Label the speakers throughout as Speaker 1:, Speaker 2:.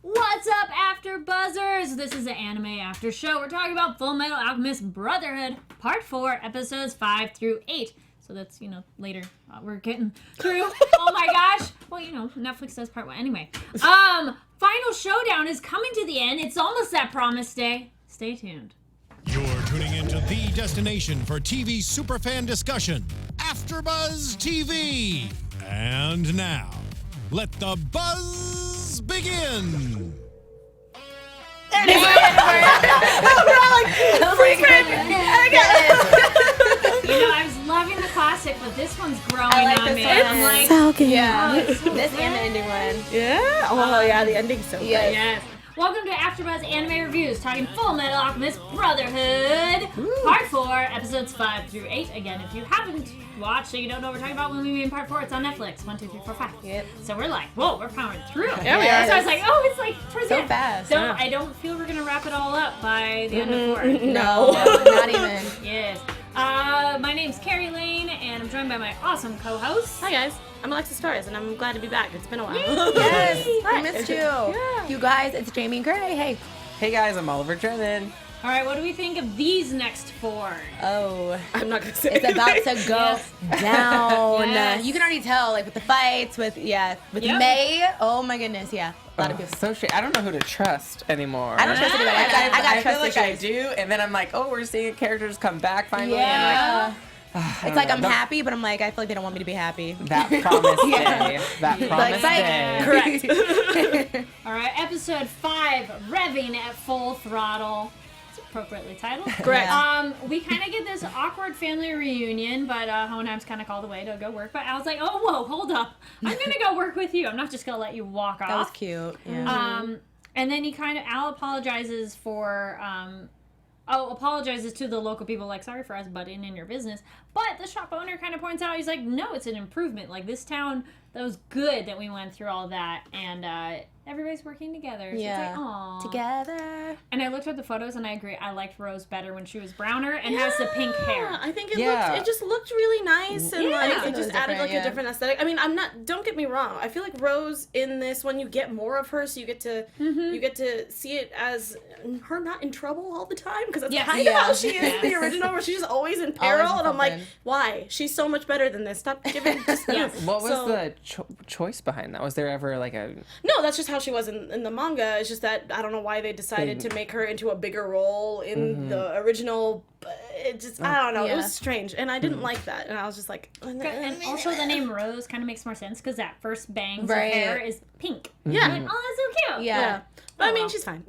Speaker 1: What's up, AfterBuzzers? This is the Anime After Show. We're talking about Fullmetal Alchemist Brotherhood, Part 4, Episodes 5 through 8. So that's, later. We're getting through. Oh my gosh. Well, Netflix does Part 1. Anyway. Final showdown is coming to the end. It's almost that promised day. Stay tuned.
Speaker 2: You're tuning into the destination for TV superfan discussion, AfterBuzz TV. And now, let the buzz begin.
Speaker 1: I was loving the classic, but this one's growing on me. I'm like,
Speaker 3: so good.
Speaker 1: Yeah.
Speaker 3: This and the ending one.
Speaker 4: Yeah? Oh, yeah, the ending's so good.
Speaker 1: Yes. Welcome to AfterBuzz Anime Reviews, talking Fullmetal Alchemist Brotherhood, Part 4, Episodes 5 through 8. Again, if you haven't watched, so you don't know what we're talking about when we mean Part 4, it's on Netflix. 1, 2, 3, 4, 5.
Speaker 3: Yep.
Speaker 1: So we're like, whoa, we're powering through.
Speaker 4: Yeah, we are.
Speaker 1: So I was like, oh, it's like towards the
Speaker 3: So
Speaker 1: end.
Speaker 3: fast.
Speaker 1: So I don't feel we're going to wrap it all up by the end of 4.
Speaker 3: No, not even.
Speaker 1: Yes. My name's Kari Lane, and I'm joined by my awesome co-host.
Speaker 4: Hi, guys. I'm Alexis Torres, and I'm glad to be back. It's been a while.
Speaker 3: Yes, I missed you.
Speaker 4: Yeah.
Speaker 3: You guys, it's Jaimi Gray. Hey.
Speaker 5: Hey guys, I'm Oliver Drennan.
Speaker 1: All right, what do we think of these next 4?
Speaker 3: Oh,
Speaker 4: I'm not going to say
Speaker 3: it's about to go down.
Speaker 1: Yes.
Speaker 3: You can already tell, like with the fights, with
Speaker 1: Yep.
Speaker 3: May. Oh my goodness, yeah. A lot of people.
Speaker 5: So strange. I don't know who to trust anymore.
Speaker 3: I don't trust anybody.
Speaker 5: Like,
Speaker 3: I got
Speaker 5: I feel
Speaker 3: trust
Speaker 5: like
Speaker 3: issues.
Speaker 5: I do, and then I'm like, oh, we're seeing characters come back finally.
Speaker 3: Yeah.
Speaker 5: And I
Speaker 3: It's like I'm happy, but I'm like, I feel like they don't want me to be happy.
Speaker 5: that promised day. That promised
Speaker 3: Like,
Speaker 5: day.
Speaker 3: correct.
Speaker 1: All right, episode 5, revving at full throttle. It's appropriately titled.
Speaker 4: Correct.
Speaker 1: We kind of get this awkward family reunion, but Hohenheim's kind of called away to go work. But I was like, oh, whoa, hold up. I'm going to go work with you. I'm not just going to let you walk off.
Speaker 3: That was cute. Yeah.
Speaker 1: And then Al apologizes for, apologizes to the local people, like, sorry for us butting in your business. But the shop owner kind of points out, he's like, no, it's an improvement. Like, this town, that was good that we went through all that. And everybody's working together. So
Speaker 3: Yeah.
Speaker 1: it's like, aw.
Speaker 3: Together.
Speaker 1: And I looked at the photos, and I agree. I liked Rose better when she was browner and has the pink hair.
Speaker 4: I think it
Speaker 5: Yeah.
Speaker 4: looked. It just looked really nice, and
Speaker 1: Yeah. I think
Speaker 4: like
Speaker 1: it
Speaker 4: it just
Speaker 3: was
Speaker 4: added
Speaker 3: different,
Speaker 4: like
Speaker 3: yeah.
Speaker 4: a different aesthetic. I mean, I'm not. Don't get me wrong. I feel like Rose in this one, you get more of her, so you get to see it as her not in trouble all the time, because that's
Speaker 1: Yes.
Speaker 4: kind of
Speaker 3: Yeah.
Speaker 4: how she is in the
Speaker 1: Yes.
Speaker 4: original, where she's just always in peril, and I'm like,
Speaker 3: something.
Speaker 4: why? She's so much better than this. Stop giving.
Speaker 5: What was
Speaker 4: So-
Speaker 5: the choice behind that? Was there ever like a...
Speaker 4: No, that's just how she was in the manga. It's just that I don't know why they decided to make her into a bigger role in the original. But it just, I don't know. It
Speaker 3: Yeah.
Speaker 4: was strange, and I didn't like that. And I was just like,
Speaker 1: And also the name Rose kind of makes more sense because that first bangs
Speaker 3: Right.
Speaker 1: of hair is pink.
Speaker 4: Yeah.
Speaker 1: I'm like, oh, that's so cute.
Speaker 3: Yeah.
Speaker 4: Yeah. But I
Speaker 1: Oh,
Speaker 4: mean,
Speaker 1: well.
Speaker 4: she's fine.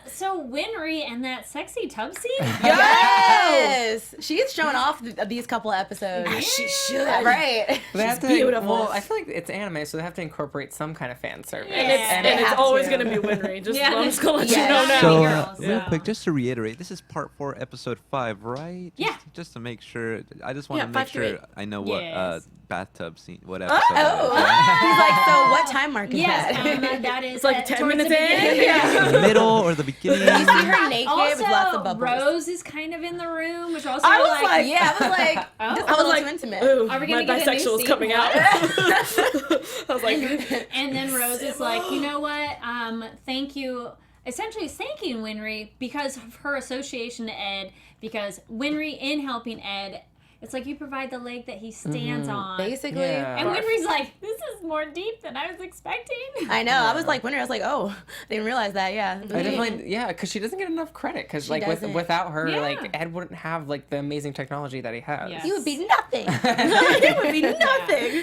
Speaker 1: So Winry and that sexy tub scene.
Speaker 3: Yes. She's showing off these couple episodes.
Speaker 4: She should.
Speaker 3: Right.
Speaker 5: They have to,
Speaker 4: beautiful.
Speaker 5: Well, I feel like it's anime, so they have to incorporate some kind of fan service.
Speaker 1: Yeah.
Speaker 4: And
Speaker 3: They
Speaker 4: it's
Speaker 3: have
Speaker 4: always
Speaker 3: to.
Speaker 4: going to be Winry. Just,
Speaker 1: Yeah.
Speaker 4: I'm just going to let
Speaker 3: Yeah.
Speaker 4: you know now.
Speaker 6: So,
Speaker 1: Girls,
Speaker 6: real
Speaker 1: yeah.
Speaker 6: quick, just to reiterate, this is part 4, episode 5, right?
Speaker 1: Yeah.
Speaker 6: Just to make sure, I just want
Speaker 4: Yeah,
Speaker 6: to
Speaker 4: 5
Speaker 6: make
Speaker 4: through
Speaker 6: sure
Speaker 4: 8.
Speaker 6: I know what
Speaker 1: Yes.
Speaker 6: bathtub scene, what episode.
Speaker 3: Oh.
Speaker 6: that
Speaker 3: He's like, so what time mark is
Speaker 1: Yes,
Speaker 3: that?
Speaker 1: that is
Speaker 4: It's like
Speaker 1: at-
Speaker 4: 10
Speaker 1: towards the
Speaker 4: minutes in.
Speaker 1: beginning.
Speaker 6: is. The middle or the beginning?
Speaker 3: You see her naked
Speaker 1: Also,
Speaker 3: with lots of bubbles.
Speaker 1: Rose is kind of in the room, which also
Speaker 4: I was like,
Speaker 3: Yeah, I was like,
Speaker 1: Oh.
Speaker 3: this is
Speaker 1: I
Speaker 3: a
Speaker 4: was
Speaker 3: little
Speaker 4: like,
Speaker 3: too intimate.
Speaker 4: Ooh,
Speaker 1: Are we
Speaker 4: my
Speaker 1: gonna get a new
Speaker 4: bisexual's
Speaker 1: scene?
Speaker 4: coming out. I was like,
Speaker 1: and then Rose is like, you know what? Thank you. Essentially thanking Winry because of her association to Ed. Because Winry, in helping Ed, it's like you provide the leg that he stands on.
Speaker 3: Basically.
Speaker 5: Yeah.
Speaker 1: And Winry's like, this is more deep than I was expecting.
Speaker 3: I know. I was like, Winter, I was like, oh, I didn't realize that. Yeah.
Speaker 5: I definitely, yeah, because she doesn't get enough credit. Because like
Speaker 3: doesn't.
Speaker 5: without her,
Speaker 1: Yeah.
Speaker 5: like Ed wouldn't have like the amazing technology that he has.
Speaker 1: Yeah.
Speaker 3: You would be nothing.
Speaker 4: it would be nothing.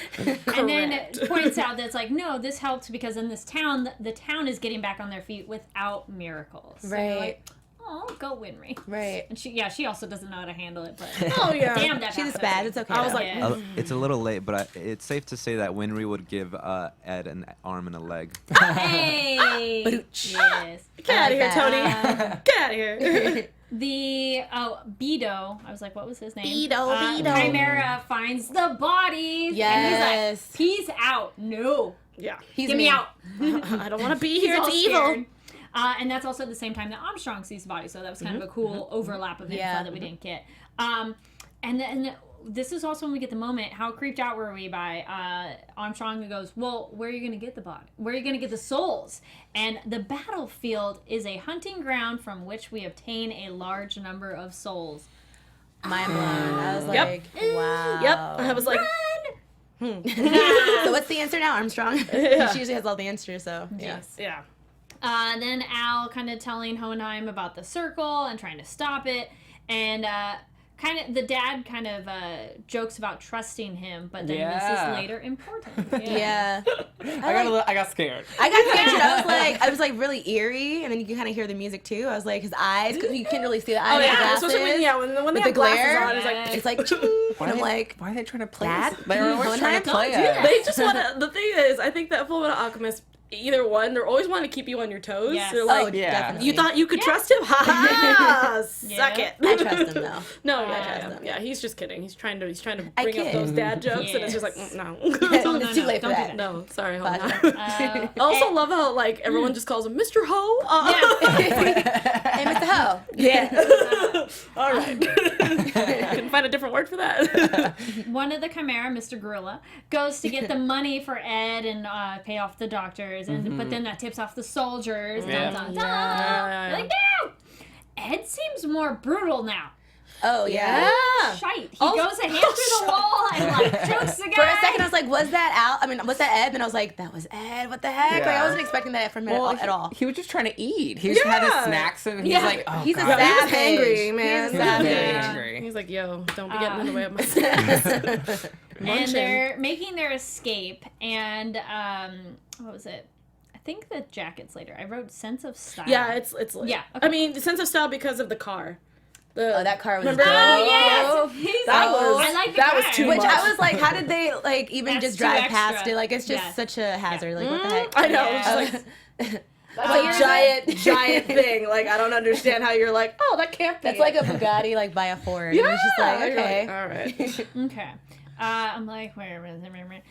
Speaker 1: And then it points out that it's like, no, this helped because in this town, the town is getting back on their feet without miracles. So you're
Speaker 3: Right.
Speaker 1: like, oh, go Winry.
Speaker 3: Right.
Speaker 1: And she also doesn't know how to handle it, but
Speaker 4: Oh, yeah.
Speaker 1: damn that.
Speaker 3: She's a
Speaker 1: bathtub
Speaker 3: spaz.
Speaker 1: scene.
Speaker 3: It's okay.
Speaker 4: I was
Speaker 3: though.
Speaker 4: like,
Speaker 1: Yeah.
Speaker 6: It's a little late, but it's safe to say that Winry would give Ed an arm and a leg.
Speaker 1: Hey! Yes.
Speaker 4: Get out of here, Tony.
Speaker 3: that.
Speaker 4: Get out of here.
Speaker 1: Beto, I was like, what was his name?
Speaker 3: Beto.
Speaker 1: Chimera finds the bodies.
Speaker 3: Yes.
Speaker 1: And he's like, peace out. No.
Speaker 4: Yeah.
Speaker 3: He's
Speaker 1: Get me
Speaker 3: mean.
Speaker 1: out.
Speaker 4: I don't want to be
Speaker 1: He's
Speaker 4: here.
Speaker 1: all
Speaker 4: It's evil.
Speaker 1: scared. And that's also at the same time that Armstrong sees the body, so that was kind of a cool overlap of info
Speaker 3: Yeah.
Speaker 1: that we didn't get. And then this is also when we get the moment. How creeped out were we by Armstrong, who goes, well, where are you going to get the body? Where are you going to get the souls? And the battlefield is a hunting ground from which we obtain a large number of souls.
Speaker 3: Mind blown. I was
Speaker 4: Yep.
Speaker 3: like, wow.
Speaker 4: Yep. I was like,
Speaker 3: So what's the answer now, Armstrong? She usually has all the answers, so.
Speaker 1: Yes.
Speaker 4: yeah.
Speaker 1: Then Al kind of telling Hohenheim about the circle and trying to stop it. And the dad kind of jokes about trusting him, but then this is later important.
Speaker 3: Yeah.
Speaker 5: I got scared.
Speaker 3: I got scared too. I was like really eerie, and then you can kind of hear the music too. I was like, his eyes, because you can't really see the eyes.
Speaker 4: Oh
Speaker 3: with the
Speaker 4: yeah,
Speaker 3: glasses.
Speaker 4: especially when they
Speaker 3: With
Speaker 4: have
Speaker 3: the glare.
Speaker 4: glasses on, it's like
Speaker 3: It's like,
Speaker 5: Why
Speaker 3: and I'm
Speaker 5: are they-
Speaker 3: like,
Speaker 5: why are they trying to play
Speaker 3: Dad?
Speaker 5: this? They're always trying to play
Speaker 1: Don't do
Speaker 5: it.
Speaker 1: that.
Speaker 4: they just want to. The thing is, I think that Fullmetal Alchemist, either one, they're always wanting to keep you on your toes.
Speaker 1: Yes.
Speaker 4: They're
Speaker 3: oh,
Speaker 4: like,
Speaker 5: yeah.
Speaker 3: definitely.
Speaker 4: you thought you could trust him? Ha ha! Suck
Speaker 1: Yeah.
Speaker 4: it.
Speaker 3: I trust him though.
Speaker 4: No,
Speaker 3: trust
Speaker 4: yeah,
Speaker 3: him.
Speaker 4: yeah. He's just kidding. He's trying to
Speaker 3: I
Speaker 4: bring up
Speaker 3: kid.
Speaker 4: those dad jokes, and it's just like,
Speaker 1: Yes.
Speaker 4: no.
Speaker 3: It's too late for
Speaker 1: don't do
Speaker 3: that.
Speaker 1: that.
Speaker 4: No, sorry, hold
Speaker 3: Flashback.
Speaker 4: on.
Speaker 1: Uh,
Speaker 4: I also love how like everyone just calls him Mr. Ho.
Speaker 3: Hey, Mr. Ho.
Speaker 4: Yeah. All right. Couldn't find a different word for that.
Speaker 1: One of the Chimera, Mr. Gorilla, goes to get the money for Ed and pay off the doctors, and but then that tips off the soldiers.
Speaker 5: Yeah.
Speaker 1: Dun, dun, dun.
Speaker 4: Yeah.
Speaker 1: They're like, no! Ed seems more brutal now.
Speaker 3: Oh, yeah.
Speaker 1: Shite. He
Speaker 4: Also-
Speaker 1: goes a hand through the wall and like chokes the guy.
Speaker 3: For a second, I was like, was that Al? I mean, was that Ed? Then I was like, that was Ed. What the heck? Like, I
Speaker 5: Yeah.
Speaker 3: wasn't expecting that from him at all.
Speaker 5: He was just trying to eat. He just had his
Speaker 4: Yeah.
Speaker 5: snacks and he's
Speaker 3: Yeah.
Speaker 5: like, oh,
Speaker 3: He's a
Speaker 5: God.
Speaker 4: Yeah, he was
Speaker 3: savage.
Speaker 4: angry, man.
Speaker 3: He's a
Speaker 5: He was very
Speaker 3: savage.
Speaker 5: angry.
Speaker 4: He's like, yo, don't be getting in the way of my snacks.
Speaker 1: And they're making their escape, and what was it? I think the jacket's later. I wrote sense of style.
Speaker 4: Yeah, it's like,
Speaker 1: Yeah, okay.
Speaker 4: I mean, the sense of style because of the car.
Speaker 3: Oh, that car was
Speaker 4: Remember?
Speaker 3: dope.
Speaker 1: Oh yes, He's
Speaker 4: That
Speaker 1: like,
Speaker 4: was-
Speaker 1: I like the
Speaker 4: that was
Speaker 1: car.
Speaker 4: too
Speaker 3: Which
Speaker 4: much.
Speaker 3: I was like, how did they like even
Speaker 1: That's
Speaker 3: just
Speaker 1: too
Speaker 3: drive
Speaker 1: extra.
Speaker 3: past it? Like, it's just
Speaker 1: Yeah.
Speaker 3: such a hazard. Like, what the heck?
Speaker 4: I know.
Speaker 1: Yeah.
Speaker 4: It's just like,
Speaker 3: But
Speaker 4: that's
Speaker 3: you're
Speaker 4: a giant thing. Like, I don't understand how you're like, oh, that can't be.
Speaker 3: That's like a Bugatti, like by a Ford.
Speaker 4: yeah.
Speaker 3: And it's just like,
Speaker 4: You're
Speaker 3: okay.
Speaker 4: all right.
Speaker 1: Okay. I'm like, where is it?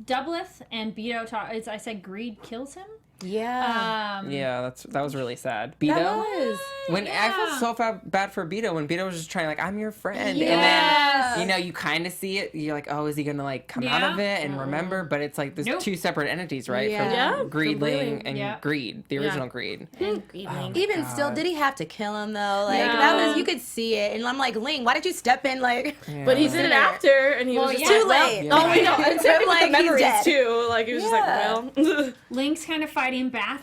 Speaker 1: Doubleth and Beto talk. I said greed kills him.
Speaker 3: Yeah.
Speaker 5: Yeah, that was really sad.
Speaker 3: That
Speaker 5: Beto?
Speaker 3: was.
Speaker 5: When I
Speaker 1: Yeah.
Speaker 5: felt so bad for Beto when Beto was just trying like I'm your friend,
Speaker 1: Yes.
Speaker 5: and then you kind of see it. You're like, oh, is he gonna like come out of it and remember? But it's like there's
Speaker 1: Nope.
Speaker 5: two separate entities, right?
Speaker 3: Yeah.
Speaker 5: From Greedling
Speaker 4: completely.
Speaker 5: and
Speaker 1: Yeah.
Speaker 5: Greed, the original Greed.
Speaker 1: And
Speaker 3: Even still, did he have to kill him though? Like
Speaker 1: Yeah.
Speaker 3: that was, you could see it, and I'm like, Ling, why did you step in? Like,
Speaker 4: But he's in it after, and he was
Speaker 1: Well,
Speaker 4: just
Speaker 1: yeah.
Speaker 3: too
Speaker 4: like,
Speaker 3: late.
Speaker 4: well, oh, we know. And same thing with the
Speaker 3: Like, he's
Speaker 4: memories
Speaker 3: dead.
Speaker 4: too. Like he was just
Speaker 3: Yeah.
Speaker 4: like, well,
Speaker 1: Link's kind of fighting back,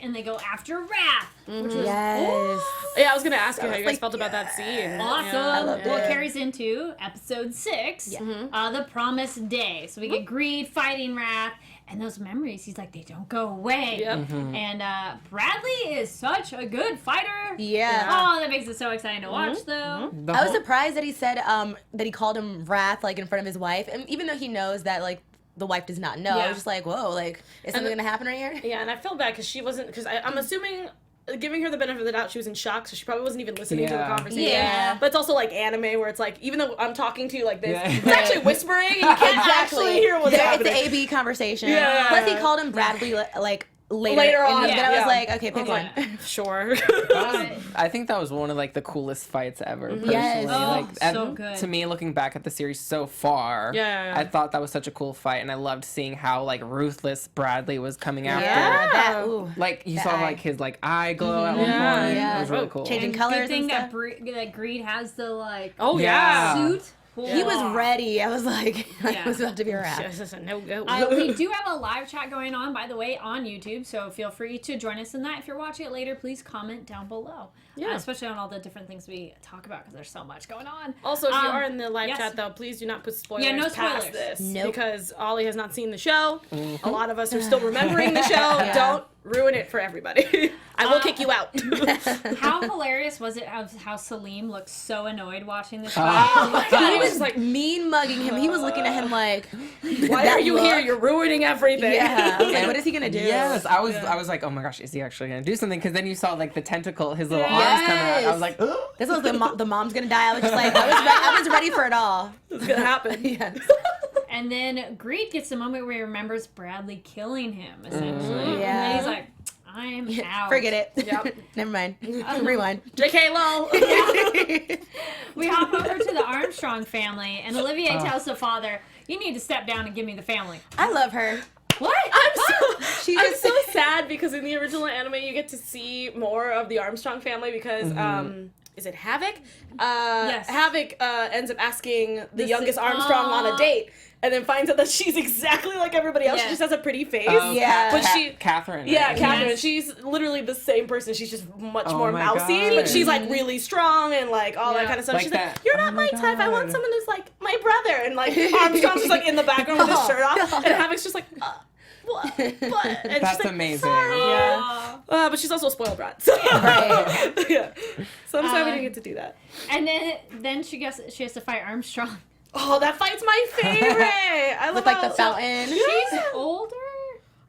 Speaker 1: and they go after Wrath, which was
Speaker 3: yes.
Speaker 4: yeah. I was gonna ask you how
Speaker 3: was
Speaker 4: you guys
Speaker 3: like,
Speaker 4: felt about that scene.
Speaker 1: awesome.
Speaker 3: I loved
Speaker 1: Well,
Speaker 3: it.
Speaker 1: it carries into episode 6, the Promised Day. So we get Greed fighting Wrath, and those memories. He's like, they don't go away.
Speaker 4: Yep.
Speaker 1: And Bradley is such a good fighter.
Speaker 3: Yeah.
Speaker 1: Oh, that makes it so exciting to watch, though.
Speaker 3: I was surprised that he said that he called him Wrath like in front of his wife, and even though he knows that like the wife does not know, I
Speaker 1: Yeah.
Speaker 3: was just like, whoa, like is something gonna happen right here?
Speaker 4: Yeah, and I feel bad because she wasn't. Because I'm assuming, giving her the benefit of the doubt, she was in shock, so she probably wasn't even listening to the
Speaker 5: Yeah.
Speaker 4: conversation.
Speaker 1: Yeah.
Speaker 4: But it's also like anime, where it's like, even though I'm talking to you like this,
Speaker 5: Yeah.
Speaker 4: it's actually whispering. And you can't actually hear what's
Speaker 3: It's
Speaker 4: happening.
Speaker 3: an A/B conversation.
Speaker 4: Yeah.
Speaker 3: Plus, he called him Bradley like later.
Speaker 4: Later
Speaker 3: and
Speaker 4: on,
Speaker 3: then I
Speaker 4: yeah.
Speaker 3: was like, okay, pick
Speaker 4: I was
Speaker 3: one.
Speaker 4: like, sure.
Speaker 5: I think that was one of like the coolest fights ever. Personally.
Speaker 3: Yes.
Speaker 1: Oh,
Speaker 5: like
Speaker 1: so good.
Speaker 5: to me, looking back at the series so far,
Speaker 4: Yeah.
Speaker 5: I thought that was such a cool fight, and I loved seeing how like ruthless Bradley was coming after.
Speaker 3: Yeah, that. Ooh.
Speaker 5: Like you
Speaker 3: The
Speaker 5: saw
Speaker 3: eye.
Speaker 5: like his like eye glow at one
Speaker 4: Yeah.
Speaker 5: point.
Speaker 3: Yeah.
Speaker 5: It was really cool.
Speaker 3: Changing
Speaker 1: And
Speaker 3: colors
Speaker 1: good thing
Speaker 3: and
Speaker 1: that,
Speaker 3: stuff.
Speaker 1: that Greed has the like
Speaker 4: Oh
Speaker 5: Yeah.
Speaker 4: yeah.
Speaker 1: suit.
Speaker 3: He was ready. I was like,
Speaker 1: Yeah.
Speaker 3: I was about to be a wrap.
Speaker 4: This is a no go.
Speaker 1: We do have a live chat going on, by the way, on YouTube, so feel free to join us in that. If you're watching it later, please comment down below.
Speaker 4: Yeah.
Speaker 1: Especially on all the different things we talk about, because there's so much going on.
Speaker 4: Also, if you
Speaker 1: Um,
Speaker 4: are in the live
Speaker 1: yes.
Speaker 4: chat, though, please do not put spoilers,
Speaker 1: Yeah, no
Speaker 4: past
Speaker 1: spoilers.
Speaker 4: this.
Speaker 3: Nope.
Speaker 4: Because Ollie has not seen the show. A lot of us are still remembering the show. Don't ruin it for everybody. I will kick you out.
Speaker 1: How hilarious was it how Salim looked so annoyed watching this show?
Speaker 4: Oh my god,
Speaker 3: He
Speaker 4: he
Speaker 3: was
Speaker 4: was like,
Speaker 3: mean mugging him. He was looking at him like,
Speaker 4: why
Speaker 3: that
Speaker 4: are you here?
Speaker 3: look.
Speaker 4: You're ruining everything.
Speaker 3: yeah. I was like, what is he gonna do?
Speaker 5: Yes, I was like, oh my gosh, is he actually gonna do something? Because then you saw like the tentacle, his little arms coming out. I was like,
Speaker 3: This was the mom's gonna die. I was just like, I was ready for it all.
Speaker 4: It's gonna happen.
Speaker 3: Yes.
Speaker 1: And then Greed gets a moment where he remembers Bradley killing him, essentially. And
Speaker 3: Yeah.
Speaker 1: then he's like, I'm out.
Speaker 3: Forget it.
Speaker 4: Yep.
Speaker 3: Never mind. Rewind.
Speaker 4: JK lol.
Speaker 1: We hop over to the Armstrong family, and Olivier tells the father, "You need to step down and give me the family."
Speaker 3: I love her.
Speaker 1: What?
Speaker 4: I'm so sad because in the original anime you get to see more of the Armstrong family because is it Havoc?
Speaker 1: Yes.
Speaker 4: Havoc ends up asking the youngest Armstrong on a date and then finds out that she's exactly like everybody else.
Speaker 1: Yeah.
Speaker 4: She just has a pretty face.
Speaker 3: Yeah.
Speaker 4: But
Speaker 5: Catherine.
Speaker 4: Yeah,
Speaker 5: right?
Speaker 4: Catherine.
Speaker 1: Yes.
Speaker 4: She's literally the same person. She's just much
Speaker 5: Oh
Speaker 4: more
Speaker 5: my
Speaker 4: mousy,
Speaker 5: God.
Speaker 4: but she's like really strong and like all that kind of stuff.
Speaker 5: Like
Speaker 4: She's
Speaker 5: that.
Speaker 4: like, "You're not
Speaker 5: Oh
Speaker 4: my
Speaker 5: my
Speaker 4: type. I want
Speaker 5: God.
Speaker 4: someone who's like my brother." And like Armstrong's just like in the background with his shirt off, and Havoc's just like, what? And
Speaker 5: That's
Speaker 4: she's like,
Speaker 5: amazing.
Speaker 4: "Sorry."
Speaker 1: Yeah.
Speaker 4: But she's also a spoiled brat. So
Speaker 3: Right.
Speaker 4: yeah. So I'm sorry we didn't get to do that.
Speaker 1: And then she has to fight Armstrong.
Speaker 4: Oh, that fight's my favorite. I love
Speaker 3: With like
Speaker 4: how-
Speaker 3: the fountain.
Speaker 1: She's older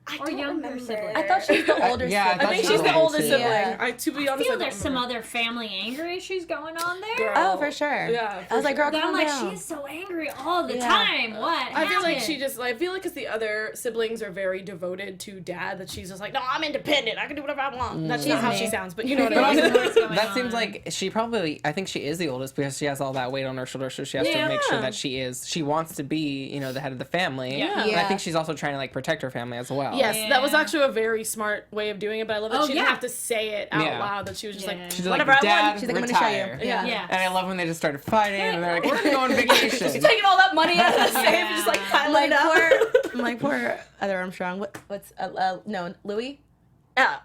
Speaker 4: I
Speaker 1: or
Speaker 4: don't
Speaker 1: younger
Speaker 4: remember.
Speaker 1: sibling.
Speaker 3: I thought she was the older
Speaker 5: Yeah, I
Speaker 3: sibling.
Speaker 4: I
Speaker 5: thought
Speaker 4: think
Speaker 5: she
Speaker 4: she's
Speaker 5: was
Speaker 4: the
Speaker 5: older
Speaker 4: oldest
Speaker 5: too.
Speaker 4: sibling.
Speaker 3: Yeah.
Speaker 4: To be
Speaker 1: I
Speaker 4: honest,
Speaker 1: feel
Speaker 4: I don't
Speaker 1: there's some
Speaker 4: remember.
Speaker 1: other family anger issues going on there.
Speaker 4: Girl.
Speaker 3: Oh, for sure.
Speaker 4: Yeah,
Speaker 3: I was like, girl,
Speaker 1: But I'm
Speaker 3: calm
Speaker 1: like,
Speaker 3: down.
Speaker 1: she's so angry all the
Speaker 3: Yeah.
Speaker 1: time. What?
Speaker 4: I feel like
Speaker 1: happened?
Speaker 4: I feel like because the other siblings are very devoted to dad, that she's just like, no, I'm independent. I can do whatever I want. That's not how
Speaker 3: me.
Speaker 4: she sounds, but you know what
Speaker 1: But
Speaker 4: I
Speaker 1: also
Speaker 4: mean.
Speaker 1: what's going
Speaker 5: That
Speaker 1: on.
Speaker 5: seems like she probably. I think she is the oldest because she has all that weight on her shoulders, so she has to make sure that she is. She wants to be, the head of the family.
Speaker 1: Yeah.
Speaker 5: And I
Speaker 3: Yeah.
Speaker 5: think she's also trying to like protect her family as well.
Speaker 4: Yes, that was
Speaker 1: Yeah.
Speaker 4: actually a very smart way of doing it, but I love that
Speaker 1: Oh,
Speaker 4: she didn't
Speaker 1: yeah.
Speaker 4: have to say it out
Speaker 5: Yeah.
Speaker 4: loud, that she was just
Speaker 1: Yeah.
Speaker 4: like,
Speaker 5: She's
Speaker 4: whatever
Speaker 5: like,
Speaker 4: I
Speaker 5: Dad,
Speaker 4: want.
Speaker 3: She's like, I'm gonna show you.
Speaker 5: retire.
Speaker 3: Yeah.
Speaker 1: Yeah.
Speaker 5: And I love when they just started fighting, and they're like, "We're gonna go on vacation."
Speaker 4: She's taking all that money out of the safe and just like
Speaker 1: Yeah.
Speaker 4: piling it up.
Speaker 3: I'm like, poor other Armstrong. What's no, Louis?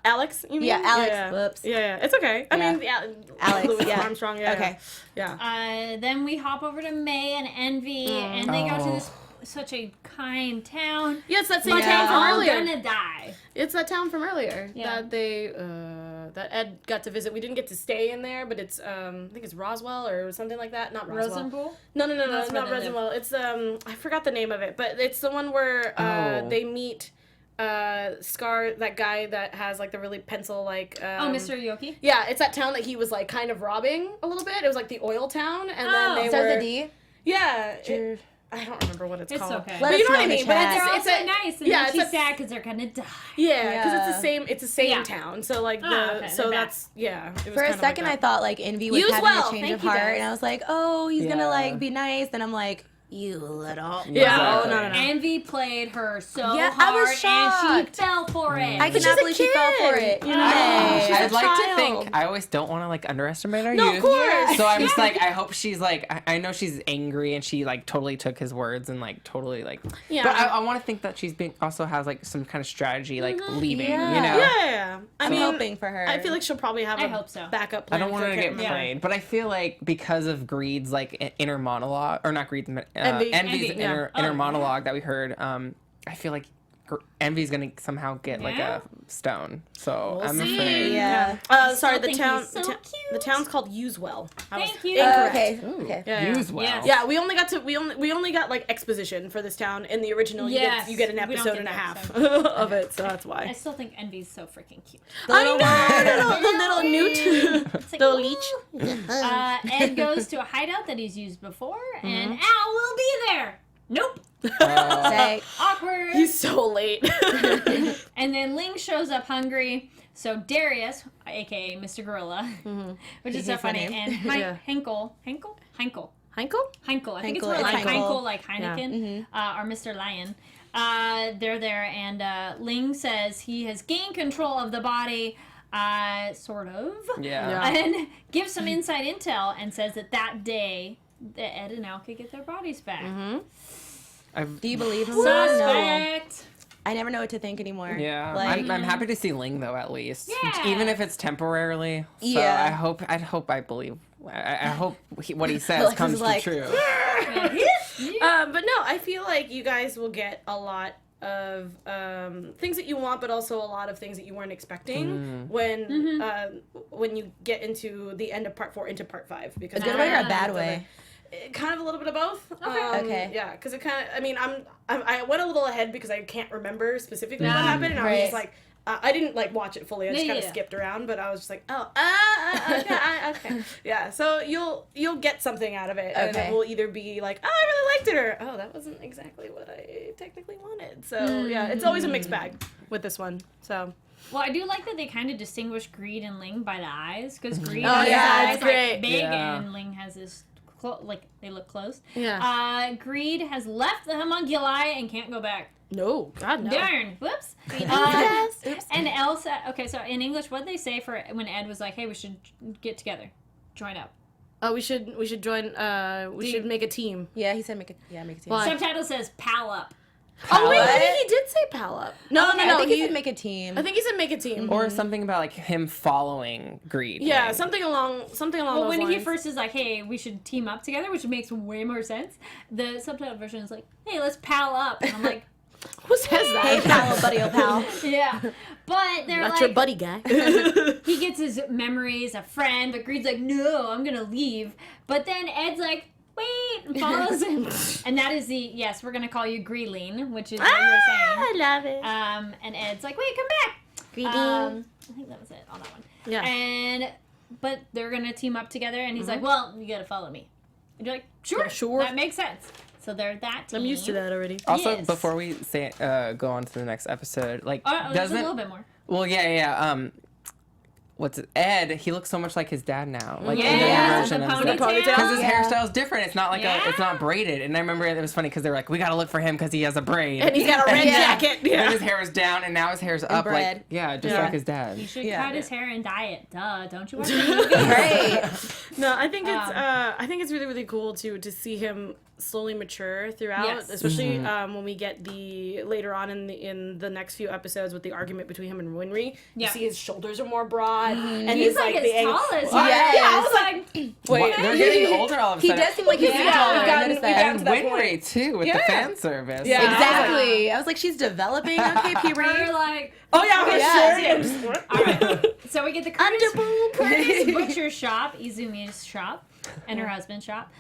Speaker 4: Alex, you mean?
Speaker 3: Yeah, Alex.
Speaker 4: Yeah.
Speaker 3: Whoops.
Speaker 4: Yeah, it's okay. I
Speaker 3: Yeah.
Speaker 4: mean,
Speaker 3: Alex,
Speaker 4: Louis
Speaker 3: yeah.
Speaker 4: Armstrong, yeah.
Speaker 3: Okay.
Speaker 4: Yeah.
Speaker 1: Then we hop over to May and Envy, and they go to
Speaker 5: Oh.
Speaker 1: this such a kind town.
Speaker 4: Yeah, it's that same
Speaker 1: But
Speaker 4: town
Speaker 1: they're
Speaker 4: from
Speaker 1: all
Speaker 4: earlier.
Speaker 1: gonna die.
Speaker 4: It's that town from earlier
Speaker 1: Yeah.
Speaker 4: that they that Ed got to visit. We didn't get to stay in there, but it's I think it's Roswell or something like that. Not Roswell.
Speaker 1: Rosenpool?
Speaker 4: No,
Speaker 1: That's where
Speaker 4: not
Speaker 1: they live.
Speaker 4: Roswell. It's I forgot the name of it, but it's the one where
Speaker 5: Oh.
Speaker 4: they meet Scar, that guy that has like the really pencil like
Speaker 1: Mr. Yoki?
Speaker 4: Yeah, it's that town that he was like kind of robbing a little bit. It was like the oil town, and
Speaker 1: Oh.
Speaker 4: then they
Speaker 3: Starts
Speaker 4: were
Speaker 3: with D.
Speaker 4: yeah. I don't remember what it's
Speaker 1: It's
Speaker 4: called.
Speaker 1: okay.
Speaker 3: Let
Speaker 4: But
Speaker 3: us
Speaker 4: you know
Speaker 3: know
Speaker 4: what I
Speaker 3: in the
Speaker 4: mean. But
Speaker 3: chat.
Speaker 1: They're
Speaker 4: it's
Speaker 1: also nice, and
Speaker 4: yeah,
Speaker 1: then
Speaker 4: it's
Speaker 1: she's
Speaker 4: a-
Speaker 1: sad because they're gonna die.
Speaker 4: yeah, because it's
Speaker 3: Yeah.
Speaker 4: the same. It's the same
Speaker 1: Yeah.
Speaker 4: town. So like
Speaker 1: Oh, okay,
Speaker 4: so
Speaker 1: they're back.
Speaker 4: that's yeah. It was
Speaker 3: For a
Speaker 4: kind of
Speaker 3: second,
Speaker 4: like
Speaker 3: I
Speaker 4: that.
Speaker 3: thought like Envy was
Speaker 4: Use
Speaker 3: having
Speaker 4: well.
Speaker 3: a change
Speaker 4: Thank
Speaker 3: of
Speaker 4: you,
Speaker 3: heart,
Speaker 4: guys.
Speaker 3: and I was like, oh, he's gonna
Speaker 5: Yeah.
Speaker 3: like be nice. Then I'm like, you little.
Speaker 4: Yeah.
Speaker 5: Exactly.
Speaker 4: Oh no.
Speaker 1: Envy played her so
Speaker 3: Yeah, I
Speaker 1: hard,
Speaker 3: was
Speaker 1: and
Speaker 3: shocked.
Speaker 1: she fell for it.
Speaker 3: I
Speaker 4: But
Speaker 3: cannot
Speaker 4: she's a
Speaker 3: believe she fell for
Speaker 4: kid.
Speaker 3: it.
Speaker 1: Yeah.
Speaker 3: Hey.
Speaker 4: She's a
Speaker 5: I'd like to
Speaker 4: child.
Speaker 5: think. I always don't want to like underestimate our
Speaker 4: No,
Speaker 5: youth.
Speaker 4: of course.
Speaker 5: So I'm just like, I hope she's like, I know she's angry and she like totally took his words and like totally like.
Speaker 4: Yeah.
Speaker 5: But I want to think that she's being also has like some kind of strategy like leaving.
Speaker 3: Yeah.
Speaker 5: You know.
Speaker 4: Yeah. I
Speaker 3: I'm
Speaker 4: mean,
Speaker 3: hoping for her.
Speaker 4: I feel like she'll probably have
Speaker 1: I
Speaker 4: a
Speaker 1: hope so.
Speaker 4: backup
Speaker 5: I
Speaker 4: plan.
Speaker 5: don't want her to get
Speaker 4: Yeah.
Speaker 5: played, but I feel like because of Greed's like inner monologue, or not Greed's,
Speaker 4: Envy.
Speaker 5: Envy's
Speaker 1: Envy,
Speaker 5: inner
Speaker 1: yeah. Oh,
Speaker 5: monologue that we heard. I feel like Envy's gonna somehow get like
Speaker 1: Yeah?
Speaker 5: a stone. So
Speaker 4: We'll
Speaker 5: I'm
Speaker 4: see.
Speaker 5: afraid.
Speaker 3: Yeah.
Speaker 4: Sorry,
Speaker 1: still
Speaker 4: the
Speaker 1: think
Speaker 4: town.
Speaker 1: he's so
Speaker 4: the
Speaker 1: cute.
Speaker 4: town's called Usewell. I was
Speaker 1: Thank you.
Speaker 4: incorrect.
Speaker 3: Okay.
Speaker 5: Ooh,
Speaker 3: Okay.
Speaker 4: Yeah.
Speaker 5: Use well.
Speaker 1: Yes.
Speaker 4: Yeah, we only got like exposition for this town. In the original,
Speaker 1: Yes.
Speaker 4: you get an
Speaker 1: We don't
Speaker 4: episode
Speaker 1: get
Speaker 4: and a
Speaker 1: the
Speaker 4: half
Speaker 1: episode.
Speaker 4: of it, so that's
Speaker 1: I
Speaker 4: why.
Speaker 1: still think Envy's so freaking cute.
Speaker 4: I know, the little newt,
Speaker 1: It's like,
Speaker 4: the
Speaker 1: ooh.
Speaker 4: leech.
Speaker 1: Ed goes to a hideout that he's used before, and
Speaker 4: Mm-hmm.
Speaker 1: Al will be there. Nope.
Speaker 3: Say,
Speaker 1: Awkward.
Speaker 4: He's so late.
Speaker 1: And then Ling shows up hungry. So Darius, aka Mr. Gorilla, which is so
Speaker 3: hates that
Speaker 1: funny,
Speaker 3: name.
Speaker 1: and
Speaker 4: Yeah.
Speaker 1: Henkel.
Speaker 4: Heinkel?
Speaker 1: Heinkel. I think it's
Speaker 3: Heinkel,
Speaker 1: more
Speaker 3: it's
Speaker 1: like
Speaker 3: Heinkel.
Speaker 1: Heinkel, like Heineken, or Mr. Lion. They're there, and Ling says he has gained control of the body, sort of,
Speaker 5: Yeah.
Speaker 1: and gives some inside intel and says that day that Ed and Al could get their bodies back.
Speaker 3: do you believe him? No.
Speaker 1: Suspect.
Speaker 3: I never know what to think anymore.
Speaker 5: Yeah,
Speaker 3: Like,
Speaker 5: I'm happy to see Ling though, at least.
Speaker 1: Yeah.
Speaker 5: Even if it's temporarily. So
Speaker 3: Yeah.
Speaker 5: I believe. I hope what he says
Speaker 3: Alexis
Speaker 5: comes
Speaker 3: is
Speaker 5: to
Speaker 3: like,
Speaker 5: true.
Speaker 4: But no, I feel like you guys will get a lot of things that you want, but also a lot of things that you weren't expecting when you get into the end of part 4 into part 5. Because
Speaker 3: a good way or a bad way?
Speaker 4: Kind of a little bit of both.
Speaker 3: Okay.
Speaker 4: Yeah, because it kind of. I mean, I went a little ahead because I can't remember specifically what
Speaker 1: Yeah.
Speaker 4: happened, and I was
Speaker 3: Right.
Speaker 4: just like, I didn't like watch it fully. I just
Speaker 1: Yeah,
Speaker 4: kind of
Speaker 1: yeah.
Speaker 4: skipped around, but I was just like, okay. Yeah, so you'll get something out of it, and
Speaker 3: Okay.
Speaker 4: it will either be like, oh, I really liked it, or oh, that wasn't exactly what I technically wanted. So yeah, it's always a mixed bag with this one. So.
Speaker 1: Well, I do like that they kind of distinguish Greed and Ling by the eyes, because Greed
Speaker 4: Oh,
Speaker 1: has his
Speaker 4: yeah,
Speaker 1: eyes
Speaker 4: it's great.
Speaker 1: like big,
Speaker 5: Yeah.
Speaker 1: and Ling has his they look closed.
Speaker 4: Yeah.
Speaker 1: Greed has left the homunculi and can't go back.
Speaker 4: No, God, no.
Speaker 1: Darn, whoops.
Speaker 3: Oops.
Speaker 1: And Elsa, okay, so in English, what did they say for when Ed was like, hey, we should get together, join up?
Speaker 4: Oh, we should join. We should make a team.
Speaker 3: Yeah, he said make a team.
Speaker 4: Why?
Speaker 1: Subtitle says pal up.
Speaker 4: Oh wait, I
Speaker 3: What?
Speaker 4: think he did say pal up. No,
Speaker 3: I think he said make a team.
Speaker 4: I think he said make a team.
Speaker 5: Or something about like him following Greed.
Speaker 4: Yeah,
Speaker 5: like,
Speaker 4: something along
Speaker 1: Well,
Speaker 4: those
Speaker 1: when
Speaker 4: lines.
Speaker 1: he first is like, hey, we should team up together, which makes way more sense, the subtitle version is like, hey, let's pal up. And I'm like,
Speaker 4: Who says that?
Speaker 3: Hey, pal, buddy, oh pal.
Speaker 1: yeah. But they're
Speaker 4: Not
Speaker 1: like,
Speaker 4: your buddy guy.
Speaker 1: he gets his memories, a friend, but Greed's like, no, I'm gonna leave. But then Ed's like, wait, and follows him. And that is the, yes, we're gonna call you Greeline, which is what you were saying.
Speaker 4: love it.
Speaker 1: And Ed's like, wait, come back.
Speaker 3: Greeling.
Speaker 1: I think that was it on that one.
Speaker 4: Yeah.
Speaker 1: But they're gonna team up together, and he's like, well, you gotta follow me. And you're like, sure,
Speaker 4: Yeah, sure.
Speaker 1: that makes sense. So they're that team.
Speaker 4: I'm used to that already.
Speaker 5: Also,
Speaker 1: Yes.
Speaker 5: before we say go on to the next episode, like
Speaker 1: Oh, there's a
Speaker 5: doesn't
Speaker 1: little bit more.
Speaker 5: well, yeah. What's it? Ed? He looks so much like his dad now. Like in the new
Speaker 1: Yeah,
Speaker 5: version
Speaker 1: the
Speaker 5: of his
Speaker 1: ponytail.
Speaker 5: because his
Speaker 3: Yeah.
Speaker 5: hairstyle's different. It's not like it's not braided. And I remember it was funny because they were like, we gotta look for him because he has a braid.
Speaker 4: And he's got a red
Speaker 3: Yeah.
Speaker 4: jacket.
Speaker 5: And
Speaker 4: Yeah.
Speaker 5: then his hair was down, and now his hair's up.
Speaker 3: bread.
Speaker 5: Like just
Speaker 4: Yeah.
Speaker 5: like his dad.
Speaker 1: He should
Speaker 3: Yeah.
Speaker 1: cut his hair and dye it. Duh, don't you watch the movie?
Speaker 3: Great.
Speaker 4: No, I think it's really, really cool to see him slowly mature throughout,
Speaker 1: Yes.
Speaker 4: especially when we get later on in the next few episodes with the argument between him and Winry.
Speaker 1: Yeah.
Speaker 4: You see his shoulders are more broad, and
Speaker 1: He's
Speaker 4: his
Speaker 1: like
Speaker 4: the
Speaker 1: as
Speaker 4: angle.
Speaker 1: tall as
Speaker 3: Yes.
Speaker 1: yeah, I was like,
Speaker 5: What? They're getting older all of a
Speaker 3: He
Speaker 5: sudden.
Speaker 3: does seem like he's getting taller. I
Speaker 4: gotten-
Speaker 3: noticed
Speaker 4: we've
Speaker 3: that.
Speaker 4: gotten
Speaker 5: And
Speaker 4: to that point.
Speaker 5: Winry too with the
Speaker 4: Yeah.
Speaker 5: fan service.
Speaker 4: Yeah.
Speaker 3: Exactly. I was like, she's developing. Okay,
Speaker 1: we're
Speaker 3: puberty.
Speaker 1: like,
Speaker 4: Oh yeah, her
Speaker 3: Yeah.
Speaker 4: shirt.
Speaker 1: all right. So we get the Curtis
Speaker 3: Underboob.
Speaker 1: Butcher shop, Izumi's shop, and her husband's shop.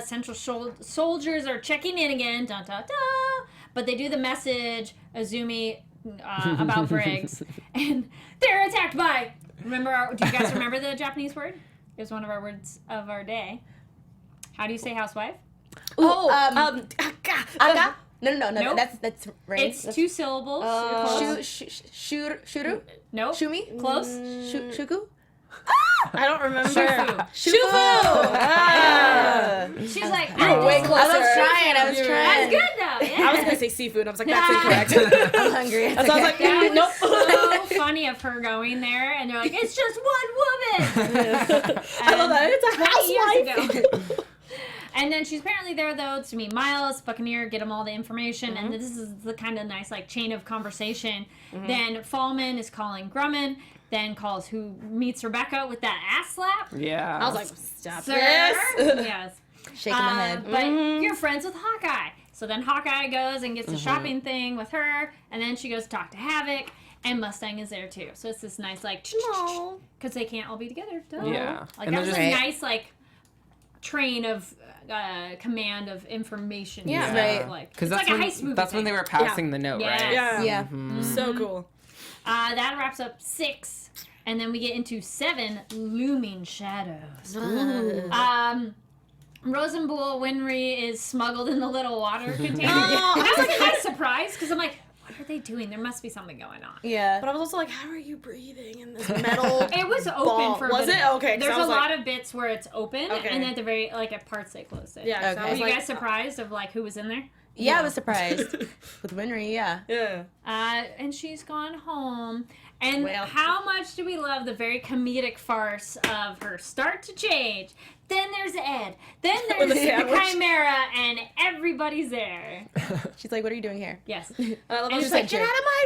Speaker 1: Central soldiers are checking in again, dun dun dun. But they do the message, Izumi, about Briggs, and they're attacked by. Do you guys remember the Japanese word? It was one of our words of our day. How do you say housewife?
Speaker 3: Aga? No.
Speaker 1: Nope.
Speaker 3: That's right.
Speaker 1: It's two syllables. You're close.
Speaker 3: Shuru?
Speaker 1: Nope.
Speaker 3: Shumi?
Speaker 1: Close.
Speaker 3: Shuku?
Speaker 4: I don't remember.
Speaker 1: Shufu.
Speaker 3: Ah.
Speaker 1: She's like,
Speaker 4: You're way closer.
Speaker 3: I was trying.
Speaker 1: That's
Speaker 3: trying.
Speaker 1: good though. Yeah.
Speaker 4: I was gonna say seafood. I was like, that's incorrect.
Speaker 3: I'm hungry.
Speaker 4: So I was like,
Speaker 1: That
Speaker 4: nope.
Speaker 1: was so funny of her going there, and they're like, it's just one woman.
Speaker 4: I love that. It's a
Speaker 1: 20 years
Speaker 4: housewife.
Speaker 1: ago. And then she's apparently there, though, to meet Miles, Buccaneer, get him all the information,
Speaker 4: Mm-hmm.
Speaker 1: and this is the kind of nice, like, chain of conversation. Then Fallman is calling Grumman, then calls who meets Rebecca with that ass slap.
Speaker 5: Yeah.
Speaker 4: I was like, stop
Speaker 1: Sir.
Speaker 4: this.
Speaker 1: Yes.
Speaker 3: Shaking my head.
Speaker 1: But you're friends with Hawkeye. So then Hawkeye goes and gets the shopping thing with her, and then she goes to talk to Havoc, and Mustang is there too. So it's this nice, like, because they can't all be together. Duh.
Speaker 5: Yeah.
Speaker 1: Like,
Speaker 5: And
Speaker 1: that was
Speaker 5: they're
Speaker 1: a
Speaker 5: just-
Speaker 1: nice, like, train of command of information.
Speaker 4: Yeah.
Speaker 1: and
Speaker 3: Right.
Speaker 1: stuff, like,
Speaker 5: Because
Speaker 1: it's
Speaker 5: that's
Speaker 1: like
Speaker 5: when
Speaker 1: a heist movie.
Speaker 5: that's when they were passing the note,
Speaker 1: Yes.
Speaker 5: right?
Speaker 4: Yeah.
Speaker 3: Yeah.
Speaker 1: Mm-hmm.
Speaker 4: So cool.
Speaker 1: That wraps up 6. And then we get into 7, Looming Shadows. Rosenbull Winry is smuggled in the little water container. And I was like kind of surprised because I'm like, what are they doing? There must be something going on.
Speaker 3: Yeah.
Speaker 4: But I was also like, how are you breathing in this metal?
Speaker 1: It was open
Speaker 4: Ball.
Speaker 1: for a
Speaker 4: Was
Speaker 1: bit.
Speaker 4: it? Okay, 'cause
Speaker 1: There's
Speaker 4: I was
Speaker 1: a
Speaker 4: like-
Speaker 1: lot of bits where it's open,
Speaker 4: Okay.
Speaker 1: and at the very, like, at parts they closed it.
Speaker 4: Yeah. So
Speaker 3: Okay.
Speaker 4: I
Speaker 1: Were
Speaker 4: was
Speaker 1: you
Speaker 4: like,
Speaker 1: guys surprised of, like, who was in there?
Speaker 3: Yeah, I was surprised. With Winry, yeah.
Speaker 4: Yeah.
Speaker 1: And she's gone home. And
Speaker 4: Well.
Speaker 1: how much do we love the very comedic farce of her start to change? Then there's Ed. Then there's
Speaker 4: the
Speaker 1: the
Speaker 4: sandwich.
Speaker 1: Chimera, and everybody's there.
Speaker 3: She's like, what are you doing here?
Speaker 1: Yes.
Speaker 4: I love
Speaker 1: And
Speaker 4: how
Speaker 1: it's
Speaker 4: she's
Speaker 1: like,
Speaker 4: like, get out of my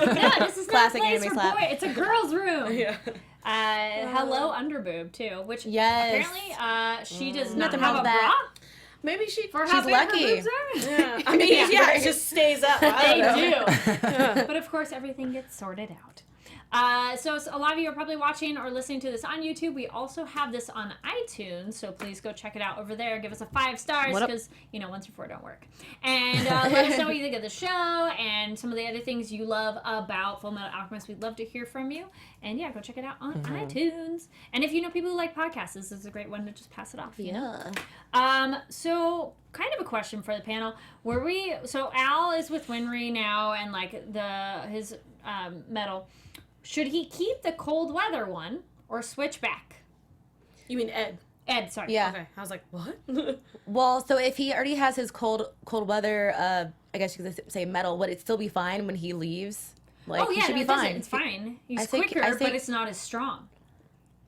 Speaker 4: room.
Speaker 1: No, this is
Speaker 3: Classic
Speaker 1: not a place
Speaker 3: anime
Speaker 1: for
Speaker 3: slap.
Speaker 1: boy. It's a girl's room.
Speaker 4: Yeah.
Speaker 1: Hello, underboob too. Which
Speaker 3: Yes.
Speaker 1: apparently she does not
Speaker 3: Nothing
Speaker 1: have
Speaker 3: wrong
Speaker 1: a
Speaker 3: with that.
Speaker 1: bra
Speaker 4: Maybe she.
Speaker 1: for how
Speaker 3: She's
Speaker 1: big
Speaker 3: lucky.
Speaker 1: her boobs are.
Speaker 4: Yeah. I mean, yeah, it just stays up. I
Speaker 1: They
Speaker 4: don't know.
Speaker 1: do. But of course, everything gets sorted out. So a lot of you are probably watching or listening to this on YouTube. We also have this on iTunes, so please go check it out over there. Give us a 5 stars
Speaker 4: What up?
Speaker 1: because, 1 through 4 don't work. And let us know what you think of the show and some of the other things you love about Fullmetal Alchemist. We'd love to hear from you. And yeah, go check it out on iTunes. And if you know people who like podcasts, this is a great one to just pass it off.
Speaker 3: Yeah.
Speaker 1: So kind of a question for the panel. So Al is with Winry now, and like his medal. Should he keep the cold weather one or switch back?
Speaker 4: You mean Ed?
Speaker 1: Ed, sorry.
Speaker 3: Yeah.
Speaker 4: Okay, I was like, what?
Speaker 3: Well, so if he already has his cold weather, I guess you could say medal, would it still be fine when he leaves? Like,
Speaker 1: Oh yeah,
Speaker 3: he should
Speaker 1: no,
Speaker 3: be
Speaker 1: it doesn't.
Speaker 3: fine.
Speaker 1: It's fine. He's
Speaker 3: I think-
Speaker 1: quicker,
Speaker 3: I
Speaker 1: but
Speaker 3: think-
Speaker 1: it's not as strong.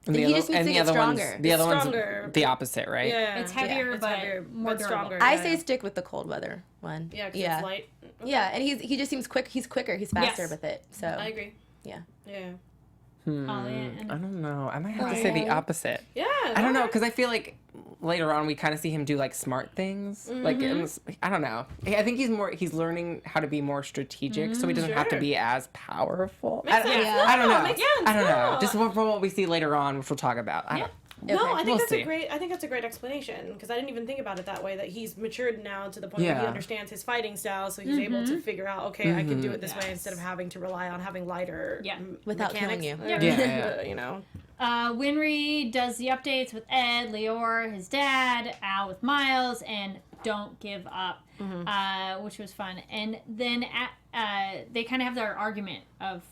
Speaker 5: And
Speaker 3: He just needs to get stronger.
Speaker 5: The other
Speaker 4: Stronger.
Speaker 5: one's the opposite, right?
Speaker 4: Yeah.
Speaker 1: It's heavier,
Speaker 4: it's
Speaker 1: but
Speaker 4: heavier,
Speaker 1: more
Speaker 4: but
Speaker 1: durable.
Speaker 4: stronger.
Speaker 3: I
Speaker 4: yeah.
Speaker 3: say stick with the cold weather one.
Speaker 4: Yeah, 'cause
Speaker 3: yeah.
Speaker 4: it's light. Okay.
Speaker 3: Yeah, and he just seems quick. He's quicker. He's faster
Speaker 1: Yes.
Speaker 3: with it. So
Speaker 4: I agree.
Speaker 3: yeah.
Speaker 4: Yeah.
Speaker 1: Oh, yeah,
Speaker 5: I don't know. I might have to say the opposite.
Speaker 4: Yeah.
Speaker 5: I don't know, because I feel like later on we kind of see him do like smart things. Like I don't know. I think he's learning how to be more strategic, so he doesn't have to
Speaker 4: Sure.
Speaker 5: be as powerful.
Speaker 4: Makes
Speaker 5: I
Speaker 4: sense.
Speaker 3: Yeah.
Speaker 5: I don't know.
Speaker 4: Makes sense.
Speaker 5: I don't know.
Speaker 4: No.
Speaker 5: Just from what we see later on, which we'll talk about. I don't.
Speaker 4: No,
Speaker 3: Okay.
Speaker 4: I think
Speaker 5: We'll
Speaker 4: that's
Speaker 5: see.
Speaker 4: a great. I think that's a great explanation because I didn't even think about it that way. That he's matured now to the point where he
Speaker 5: Yeah.
Speaker 4: understands his fighting style, so he's able to figure out, okay, I can do it this way instead of having to rely on having lighter.
Speaker 1: Yeah.
Speaker 3: Without
Speaker 4: mechanics.
Speaker 3: killing you.
Speaker 1: Yeah.
Speaker 5: Yeah.
Speaker 4: You know.
Speaker 1: Winry does the updates with Ed, Leor, his dad, Al with Miles, and Don't Give Up, which was fun. And then they kind of have their argument of,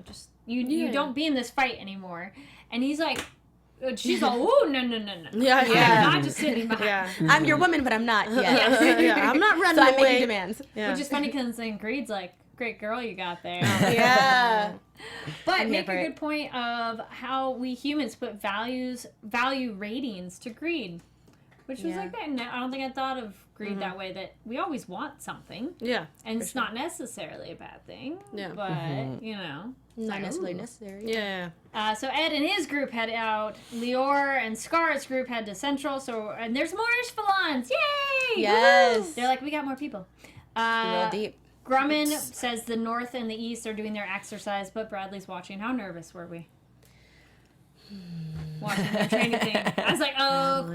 Speaker 1: just you don't be in this fight anymore. And he's like, she's all, oh, no.
Speaker 4: Yeah.
Speaker 1: I'm not just sitting behind.
Speaker 4: Yeah.
Speaker 3: I'm your woman, but I'm not yet.
Speaker 4: Yeah. I'm not running
Speaker 3: So I'm
Speaker 4: away.
Speaker 3: making demands.
Speaker 4: Yeah.
Speaker 1: Which is funny because then Greed's like, great girl you got there.
Speaker 3: Yeah.
Speaker 1: But
Speaker 3: I'm here
Speaker 1: make
Speaker 3: for
Speaker 1: a
Speaker 3: it.
Speaker 1: good point of how we humans put value ratings to greed. Which was
Speaker 3: Yeah.
Speaker 1: like, I don't think I thought of greed that way, that we always want something.
Speaker 4: Yeah.
Speaker 1: And it's not necessarily a bad thing.
Speaker 4: Yeah.
Speaker 1: But,
Speaker 3: Not necessarily necessary.
Speaker 4: Yeah.
Speaker 1: So Ed and his group head out. Leor and Scar's group head to Central. And there's more Ishvalons. Yay!
Speaker 3: Yes.
Speaker 1: They're like, we got more people.
Speaker 3: Real deep.
Speaker 1: Grumman says the North and the East are doing their exercise, but Bradley's watching. How nervous were we? Watching the training thing. I was like, oh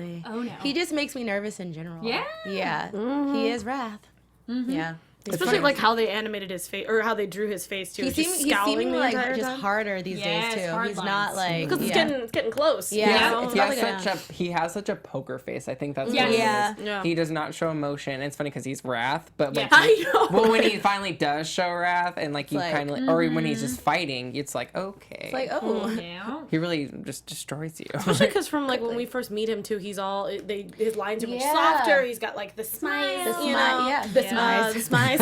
Speaker 1: no.
Speaker 3: He just makes me nervous in general.
Speaker 1: Yeah?
Speaker 3: Yeah. He is Wrath. Yeah.
Speaker 4: Especially like how they animated his face or how they drew his face too.
Speaker 3: He
Speaker 4: Just
Speaker 3: seems
Speaker 4: scowling the
Speaker 3: like
Speaker 4: entire
Speaker 3: just
Speaker 4: time.
Speaker 3: harder these
Speaker 1: Yes,
Speaker 3: days too.
Speaker 1: hard
Speaker 3: He's
Speaker 1: lines.
Speaker 3: not like
Speaker 4: Because it's getting close.
Speaker 3: Yeah.
Speaker 4: You know?
Speaker 3: It's
Speaker 5: He
Speaker 3: probably
Speaker 5: has such a poker face. I think that's
Speaker 1: Yes.
Speaker 5: what it is.
Speaker 3: Yeah.
Speaker 4: Yeah.
Speaker 5: He does not show emotion. It's funny because he's Wrath, but like,
Speaker 1: Yeah.
Speaker 4: I know.
Speaker 5: well, when he finally does show Wrath, and like you
Speaker 3: like-
Speaker 5: kind of, or when he's just fighting, it's like okay,
Speaker 3: It's like, oh.
Speaker 1: Yeah.
Speaker 5: he really just destroys you.
Speaker 4: Especially because from like when we first meet him too, he's all his lines are much
Speaker 3: Yeah.
Speaker 4: softer. He's got like the smiles,
Speaker 3: The
Speaker 4: you
Speaker 3: smile,
Speaker 4: know,
Speaker 3: yeah, the smiles.
Speaker 4: the smiles,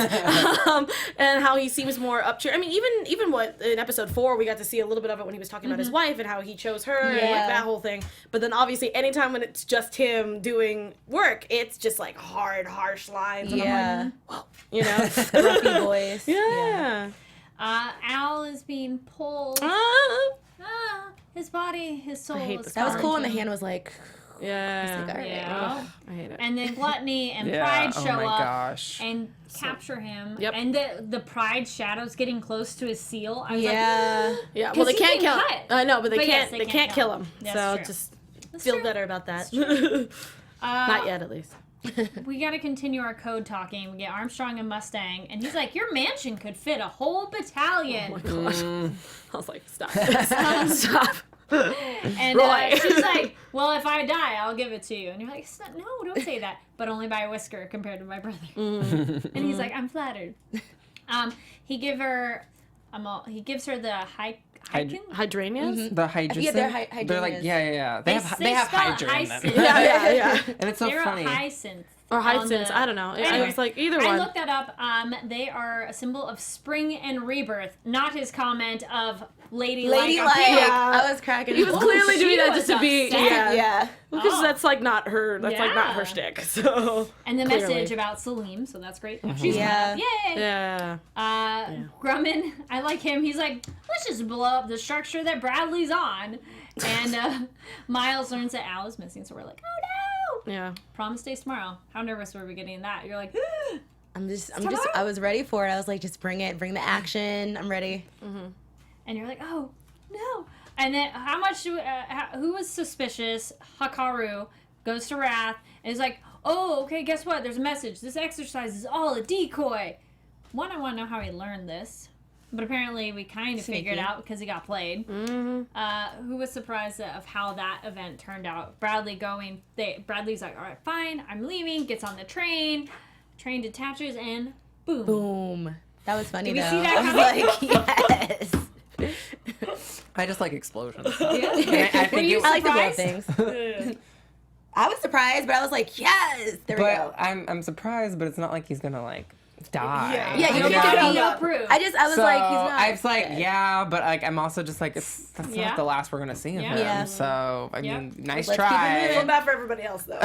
Speaker 4: and how he seems more up to. I mean, even what in episode 4 we got to see a little bit of it when he was talking about his wife and how he chose her and like
Speaker 3: Yeah.
Speaker 4: that whole thing. But then obviously anytime when it's just him doing work, it's just like hard, harsh lines. And
Speaker 3: Yeah.
Speaker 4: I'm like, you know,
Speaker 3: Grumpy voice.
Speaker 4: yeah.
Speaker 1: Al is being pulled.
Speaker 4: Ah.
Speaker 1: His body, his soul.
Speaker 4: hate
Speaker 1: is
Speaker 4: this
Speaker 3: That was
Speaker 1: calling
Speaker 3: cool when
Speaker 1: to
Speaker 3: the
Speaker 1: him.
Speaker 3: hand was like,
Speaker 4: Yeah.
Speaker 3: like, all right.
Speaker 1: Yeah.
Speaker 4: I hate it.
Speaker 1: And then Gluttony and
Speaker 5: Yeah,
Speaker 1: Pride
Speaker 5: oh
Speaker 1: show
Speaker 5: my
Speaker 1: up
Speaker 5: gosh.
Speaker 1: and capture him.
Speaker 4: Yep.
Speaker 1: And the Pride shadow's getting close to his seal. I was
Speaker 3: Yeah.
Speaker 4: Yeah,
Speaker 1: 'Cause
Speaker 4: well, they
Speaker 1: he's
Speaker 4: can't
Speaker 1: being
Speaker 4: kill
Speaker 1: cut.
Speaker 4: him. I know, but they
Speaker 1: But yes,
Speaker 4: can't.
Speaker 1: they
Speaker 4: They
Speaker 1: can't
Speaker 4: can't
Speaker 1: kill
Speaker 4: kill
Speaker 1: him.
Speaker 4: him.
Speaker 1: That's
Speaker 4: So
Speaker 1: true.
Speaker 4: just
Speaker 1: That's
Speaker 4: feel
Speaker 1: true.
Speaker 4: better about that.
Speaker 1: Not
Speaker 4: Not yet, at least.
Speaker 1: We got to continue our code talking. We get Armstrong and Mustang, and he's like, "Your mansion could fit a whole battalion."
Speaker 4: Oh my gosh. I was like, stop. Stop.
Speaker 1: And
Speaker 4: Roy.
Speaker 1: she's like, "Well, if I die, I'll give it to you." And you're like, "No, don't say that." But only by a whisker compared to my brother. And he's like, "I'm flattered." He gives her the hydrants.
Speaker 5: The hydrogen.
Speaker 3: Yeah, they're
Speaker 5: They're like
Speaker 3: hydrangeas.
Speaker 5: yeah. They have
Speaker 1: spell
Speaker 5: hydra in them.
Speaker 1: hyacinth.
Speaker 4: Yeah.
Speaker 5: And it's so
Speaker 1: They're
Speaker 5: funny.
Speaker 1: a hyacinth.
Speaker 4: Or
Speaker 1: on
Speaker 4: hyacinths.
Speaker 1: the-
Speaker 4: I don't know. I
Speaker 1: Anyway,
Speaker 4: was like, either
Speaker 1: I
Speaker 4: one.
Speaker 1: looked that up. They are a symbol of spring and rebirth, not his comment of ladylike.
Speaker 3: Ladylike.
Speaker 1: appeal.
Speaker 4: Yeah.
Speaker 3: I was cracking.
Speaker 4: He was
Speaker 3: up.
Speaker 4: clearly
Speaker 1: she
Speaker 4: doing that
Speaker 1: was
Speaker 4: just to be.
Speaker 1: upset.
Speaker 4: Yeah.
Speaker 3: Yeah.
Speaker 4: Because
Speaker 1: Oh.
Speaker 4: that's like not her. That's like not her
Speaker 1: Yeah.
Speaker 4: shtick. So.
Speaker 1: And the
Speaker 4: Clearly.
Speaker 1: message about Salim, so that's great. She's
Speaker 3: Yeah.
Speaker 1: yay!
Speaker 4: Yeah.
Speaker 1: Grumman, I like him. He's like, let's just blow up the structure that Bradley's on. And Miles learns that Al is missing, so we're like, oh no!
Speaker 4: Yeah.
Speaker 1: Promise Day tomorrow. How nervous were we getting that? You're like,
Speaker 3: I was ready for it. I was like, just bring the action. I'm ready.
Speaker 1: and you're like, oh no! And then who was suspicious? Hikaru goes to Wrath and is like, oh, okay, guess what? There's a message. This exercise is all a decoy. One, I want to know how he learned this. But apparently we kind of figured out because he got played. Mm-hmm. Who was surprised of how that event turned out? Bradley's like, all right, fine, I'm leaving, gets on the train detaches, and boom.
Speaker 3: Boom. That was funny,
Speaker 1: Did we
Speaker 3: though.
Speaker 1: see that
Speaker 3: I was like, yes.
Speaker 5: I just like explosions.
Speaker 1: Yeah.
Speaker 5: I think it,
Speaker 3: I like to blow
Speaker 1: surprised?
Speaker 3: things. I was surprised, but I was like, yes. There we go.
Speaker 5: but I'm surprised, but it's not like he's gonna like die.
Speaker 4: Yeah.
Speaker 3: Yeah, you
Speaker 1: Okay,
Speaker 3: don't
Speaker 1: I
Speaker 3: know.
Speaker 1: mean, you approve.
Speaker 3: I was
Speaker 5: So
Speaker 3: like, he's not.
Speaker 5: I was like,
Speaker 3: dead.
Speaker 5: yeah, but like I'm also just like, that's
Speaker 1: Yeah.
Speaker 5: not the last we're gonna see of
Speaker 1: Yeah.
Speaker 5: him.
Speaker 3: Yeah.
Speaker 5: So I
Speaker 1: Yep.
Speaker 5: mean, nice
Speaker 3: Let's keep it
Speaker 5: try.
Speaker 3: moving.
Speaker 4: Feel bad for everybody else though.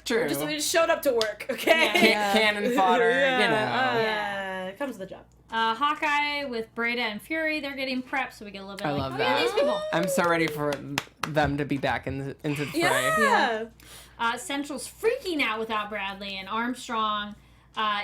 Speaker 5: True.
Speaker 4: We just showed up to work, okay?
Speaker 1: Yeah.
Speaker 5: Cannon fodder, you know.
Speaker 4: It comes to the job.
Speaker 1: Hawkeye with Breda and Fury, they're getting prepped, so we get a little bit
Speaker 5: I
Speaker 1: like,
Speaker 5: love
Speaker 1: oh
Speaker 5: that.
Speaker 1: yeah, these people.
Speaker 5: I'm so ready for them to be back into the fray.
Speaker 4: Yeah.
Speaker 1: Central's freaking out without Bradley, and Armstrong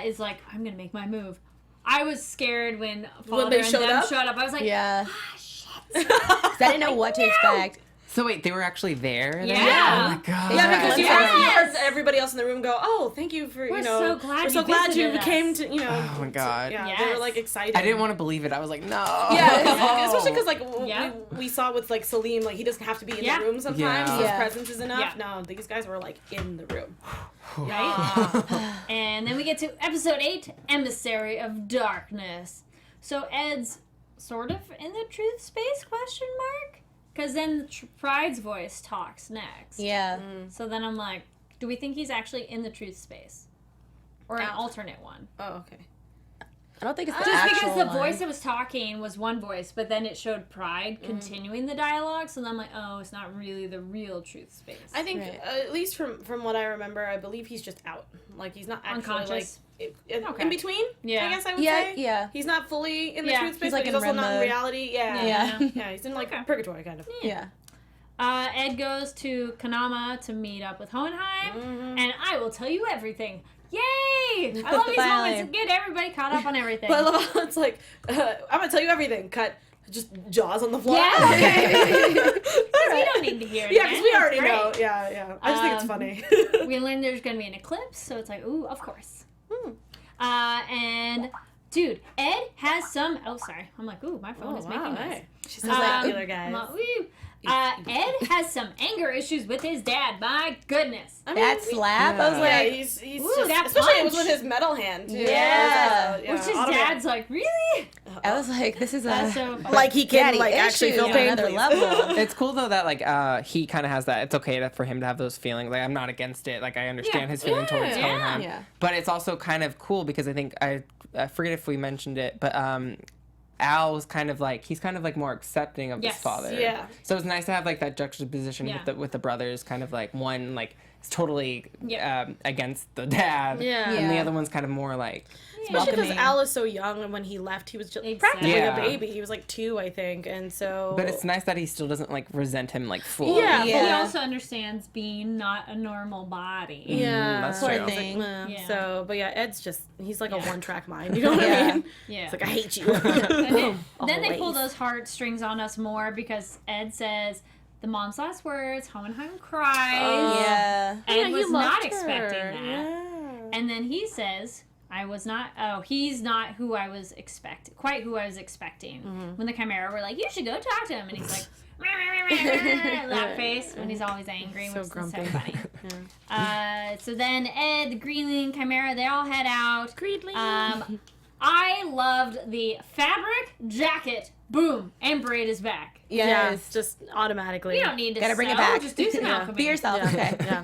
Speaker 1: is like, I'm gonna make my move. I was scared when Father
Speaker 4: they
Speaker 1: and
Speaker 4: showed
Speaker 1: them
Speaker 4: up?
Speaker 1: showed up. I was like,
Speaker 3: Yeah.
Speaker 1: shit.
Speaker 3: 'Cause I didn't know what to expect.
Speaker 5: So wait, they were actually there? then?
Speaker 1: Yeah.
Speaker 5: Oh my god.
Speaker 4: Yeah, because you
Speaker 1: Yes.
Speaker 4: heard everybody else in the room go, "Oh, thank you for
Speaker 1: We're so glad
Speaker 4: we're so
Speaker 1: you
Speaker 4: glad you
Speaker 1: visited
Speaker 4: came
Speaker 1: us."
Speaker 4: to
Speaker 5: Oh my god.
Speaker 4: Yeah, they
Speaker 1: Yes.
Speaker 4: were like excited.
Speaker 5: I didn't want to believe it. I was like, no.
Speaker 4: Yeah, especially because like
Speaker 1: Yeah.
Speaker 4: we saw with like Salim, like he doesn't have to be in
Speaker 1: Yeah.
Speaker 4: the room sometimes.
Speaker 5: Yeah.
Speaker 4: His
Speaker 3: Yeah.
Speaker 4: presence is enough.
Speaker 1: Yeah.
Speaker 4: No, these guys were like in the room.
Speaker 1: Right? And then we get to episode 8, Emissary of Darkness. So Ed's sort of in the truth space, question mark? Because then Pride's voice talks next.
Speaker 3: Yeah.
Speaker 1: So then I'm like, do we think he's actually in the truth space? Or an alternate one?
Speaker 4: Oh, okay.
Speaker 3: I don't think it's the
Speaker 1: Just
Speaker 3: actual
Speaker 1: because the
Speaker 3: one.
Speaker 1: voice that was talking was one voice, but then it showed Pride continuing the dialogue, so then I'm like, oh, it's not really the real truth space.
Speaker 4: I think
Speaker 3: Right.
Speaker 4: at least from what I remember, I believe he's just out. Like he's not actually
Speaker 1: Unconscious?
Speaker 4: like
Speaker 1: Okay.
Speaker 4: in between.
Speaker 1: Yeah.
Speaker 4: I guess I would
Speaker 3: Yeah,
Speaker 4: say.
Speaker 3: yeah.
Speaker 4: He's not fully in the
Speaker 1: Yeah.
Speaker 4: truth space,
Speaker 3: He's, like,
Speaker 4: but he's
Speaker 3: in
Speaker 4: also
Speaker 3: REM
Speaker 4: not in
Speaker 3: mode.
Speaker 4: reality. Yeah.
Speaker 3: Yeah.
Speaker 4: Yeah, he's in like
Speaker 1: Okay.
Speaker 4: purgatory kind of.
Speaker 3: Yeah.
Speaker 1: Ed goes to Kanama to meet up with Hohenheim, and I will tell you everything. Yay! I love these
Speaker 3: Finally.
Speaker 1: moments. Get everybody caught up on everything.
Speaker 4: But I love how it's like, I'm gonna tell you everything. Cut. Just jaws on the floor.
Speaker 1: Yeah.
Speaker 4: Okay.
Speaker 1: Because we don't need to hear it
Speaker 4: Yeah,
Speaker 1: again.
Speaker 4: because we already
Speaker 1: It's great.
Speaker 4: know. Yeah, yeah. I just think it's funny.
Speaker 1: We learned there's going to be an eclipse, so it's like, ooh, of course. And, dude, Ed has some... Oh, sorry. I'm like, ooh, my phone is making noise.
Speaker 4: She's like popular, guys.
Speaker 1: I'm like, ooh. Ed has some anger issues with his dad. My goodness.
Speaker 4: I mean,
Speaker 3: That slap, I was
Speaker 4: yeah,
Speaker 3: like,
Speaker 4: he's
Speaker 1: Ooh,
Speaker 4: just,
Speaker 1: that
Speaker 4: especially it was
Speaker 1: punch.
Speaker 4: with his metal hand. Too.
Speaker 3: Yeah.
Speaker 4: Yeah,
Speaker 1: Which his
Speaker 4: automatic.
Speaker 1: dad's like, really?
Speaker 3: I was like, this is
Speaker 1: That's
Speaker 3: a
Speaker 1: so funny.
Speaker 4: Like he can
Speaker 3: daddy
Speaker 4: like actually
Speaker 3: issue
Speaker 4: feel
Speaker 3: on
Speaker 4: pain.
Speaker 3: another
Speaker 4: please.
Speaker 3: level.
Speaker 5: It's cool though that like he kind of has that. It's okay for him to have those feelings. Like I'm not against it. Like I understand
Speaker 1: Yeah.
Speaker 5: his feeling towards
Speaker 1: Yeah.
Speaker 5: Hohenheim.
Speaker 3: Yeah.
Speaker 5: But it's also kind of cool because I think I forget if we mentioned it, but Al was kind of like he's kind of like more accepting of
Speaker 1: Yes.
Speaker 5: his father.
Speaker 4: Yeah.
Speaker 5: So it's nice to have like that juxtaposition
Speaker 1: Yeah.
Speaker 5: with the brothers, kind of like one like is totally
Speaker 1: Yeah.
Speaker 5: against the dad,
Speaker 4: Yeah.
Speaker 5: and the
Speaker 3: Yeah.
Speaker 5: other one's kind of more like
Speaker 4: Especially because
Speaker 3: welcoming.
Speaker 4: Al is so young, and when he left, he was just
Speaker 1: Exactly.
Speaker 4: practically
Speaker 5: Yeah.
Speaker 4: a baby. He was like 2, I think, and so.
Speaker 5: But it's nice that he still doesn't like resent him like fully.
Speaker 4: Yeah.
Speaker 1: But he
Speaker 3: Yeah.
Speaker 1: also understands being not a normal body.
Speaker 4: Yeah,
Speaker 5: that's
Speaker 3: Poor
Speaker 5: true.
Speaker 3: thing.
Speaker 1: Yeah.
Speaker 4: So, but yeah, Ed's just he's like a
Speaker 1: Yeah.
Speaker 4: one-track mind. You know what I
Speaker 3: Yeah.
Speaker 4: mean?
Speaker 1: Yeah.
Speaker 4: It's like I hate you.
Speaker 1: And then they pull
Speaker 4: Always.
Speaker 1: those heartstrings on us more because Ed says the mom's last words, Hohenheim cries.
Speaker 3: Yeah.
Speaker 1: Ed
Speaker 4: Yeah, he
Speaker 1: was
Speaker 4: loved
Speaker 1: not
Speaker 4: her.
Speaker 1: expecting that.
Speaker 4: Yeah.
Speaker 1: And then he says, he's not who I was quite who I was expecting. When the Chimera were like, you should go talk to him. And he's like, that face when he's always angry,
Speaker 4: So
Speaker 1: which is so
Speaker 4: grumpy.
Speaker 1: funny. So then Ed, the Greenling, Chimera, they all head out.
Speaker 4: Greedling.
Speaker 1: I loved the fabric jacket. Boom. And Braid is back.
Speaker 4: Yeah,
Speaker 3: Yes.
Speaker 4: just automatically.
Speaker 1: We don't need to
Speaker 3: Gotta bring it
Speaker 1: sew,
Speaker 3: back.
Speaker 1: Just do some
Speaker 3: Yeah.
Speaker 1: alchemy.
Speaker 3: Be yourself. Okay.
Speaker 4: Yeah.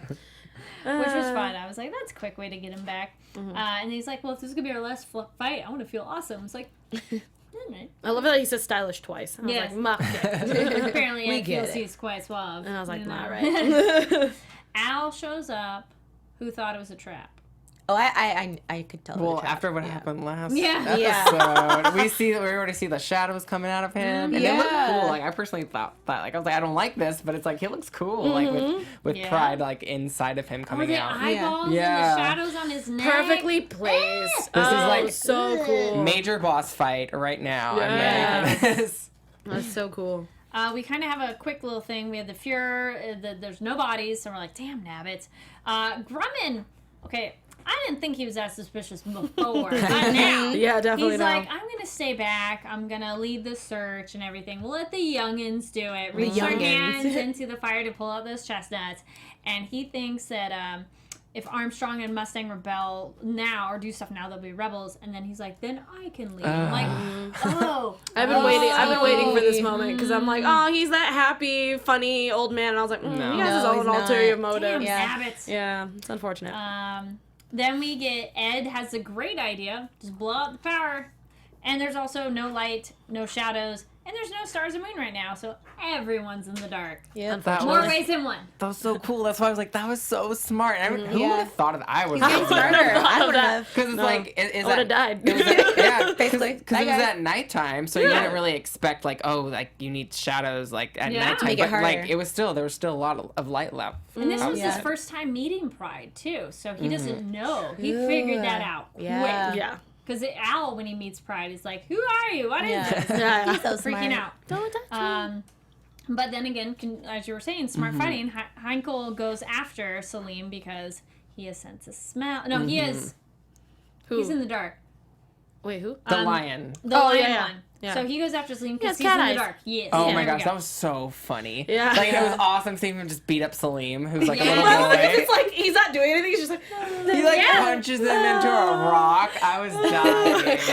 Speaker 1: Which was fun. I was like, that's a quick way to get him back. And he's like, well, if this is going to be our last fight, I want to feel awesome. It's like, all right.
Speaker 4: I love that he says stylish twice. I was
Speaker 1: Yes.
Speaker 4: like, muck it.
Speaker 1: Apparently,
Speaker 3: We
Speaker 1: Ed
Speaker 3: get
Speaker 1: feels
Speaker 3: it.
Speaker 1: he's quite suave.
Speaker 4: And I was like,
Speaker 1: you
Speaker 4: nah,
Speaker 1: know?
Speaker 4: right.
Speaker 1: Al shows up, who thought it was a trap.
Speaker 3: Oh, I could tell. it was a
Speaker 5: Well,
Speaker 3: trap.
Speaker 5: after what
Speaker 3: Yeah.
Speaker 5: happened last
Speaker 1: Yeah.
Speaker 5: episode, we already see the shadows coming out of him, and it looked
Speaker 3: Yeah.
Speaker 5: cool. Like I personally thought like I was like I don't like this, but it's like he looks cool, like with
Speaker 1: Yeah.
Speaker 5: Pride like inside of him
Speaker 1: Or
Speaker 5: coming
Speaker 1: the
Speaker 5: out.
Speaker 1: eyeballs
Speaker 5: Yeah.
Speaker 1: and the shadows on his neck.
Speaker 4: Perfectly placed.
Speaker 5: This is
Speaker 4: Oh,
Speaker 5: like-
Speaker 4: so cool.
Speaker 5: Major boss fight right now. I'm
Speaker 4: Yes.
Speaker 5: ready for this.
Speaker 4: That's so cool.
Speaker 1: We kind of have a quick little thing. We have the Fuhrer. There's no bodies, so we're like, damn, nabbits. Grumman. Okay, I didn't think he was that suspicious before, but now
Speaker 4: Yeah, definitely
Speaker 1: he's
Speaker 4: now.
Speaker 1: like, I'm gonna stay back. I'm gonna lead the search and everything. We'll let the youngins do it. Reach their hands into the fire to pull out those chestnuts. And he thinks that if Armstrong and Mustang rebel now or do stuff now, they'll be rebels. And then he's like, then I can lead. I'm like, oh.
Speaker 4: I've been waiting for this moment because I'm like, oh, he's that happy, funny old man. And I was like, he has his own
Speaker 3: he's
Speaker 4: ulterior
Speaker 3: not.
Speaker 4: motive.
Speaker 1: Damn, Abbots.
Speaker 4: Yeah, it's unfortunate.
Speaker 1: Then we get Ed has a great idea. Just blow out the power. And there's also no light, no shadows, and there's no stars and moon right now, so everyone's in the dark.
Speaker 3: Yeah.
Speaker 1: More ways than one.
Speaker 5: That was so cool. That's why I was like, that was so smart. And who would have thought of that? I was
Speaker 3: Smarter. I would have.
Speaker 5: Because it's like,
Speaker 4: I would have died.
Speaker 5: yeah,
Speaker 3: Basically.
Speaker 5: because it was at nighttime, so you didn't really expect like, oh, like you need shadows like at nighttime.
Speaker 3: Make it
Speaker 5: But
Speaker 3: harder.
Speaker 5: like there was still a lot of light left.
Speaker 1: And this was his
Speaker 3: Yeah.
Speaker 1: first time meeting Pride, too, so he doesn't know. He figured that out quick.
Speaker 4: Yeah.
Speaker 1: Because Al, when he meets Pride, is like, who are you? What is this?
Speaker 4: Yeah.
Speaker 3: He's so
Speaker 1: Freaking
Speaker 3: smart.
Speaker 1: out.
Speaker 4: Don't touch me.
Speaker 1: But then again, as you were saying, smart fighting. Heinkel goes after Salim because he has sense of smell. No, he is.
Speaker 4: Who?
Speaker 1: He's in the dark.
Speaker 4: Wait, who?
Speaker 5: The lion.
Speaker 1: The lion
Speaker 4: yeah.
Speaker 1: one.
Speaker 4: Yeah.
Speaker 1: So he goes after Salim because
Speaker 4: He
Speaker 1: he's
Speaker 4: has
Speaker 1: in
Speaker 4: cat
Speaker 1: the
Speaker 4: eyes.
Speaker 1: dark. Yes.
Speaker 5: Oh
Speaker 1: Yeah,
Speaker 5: my
Speaker 1: there we
Speaker 5: gosh,
Speaker 1: go.
Speaker 5: that was so funny.
Speaker 4: Yeah.
Speaker 5: Like it was awesome seeing him just beat up Salim, who's like a
Speaker 1: Yeah.
Speaker 5: little
Speaker 1: Well,
Speaker 5: boy.
Speaker 4: It's like he's not doing anything. He's just like.
Speaker 5: He like
Speaker 1: Yeah.
Speaker 5: punches him into a rock. I was dying.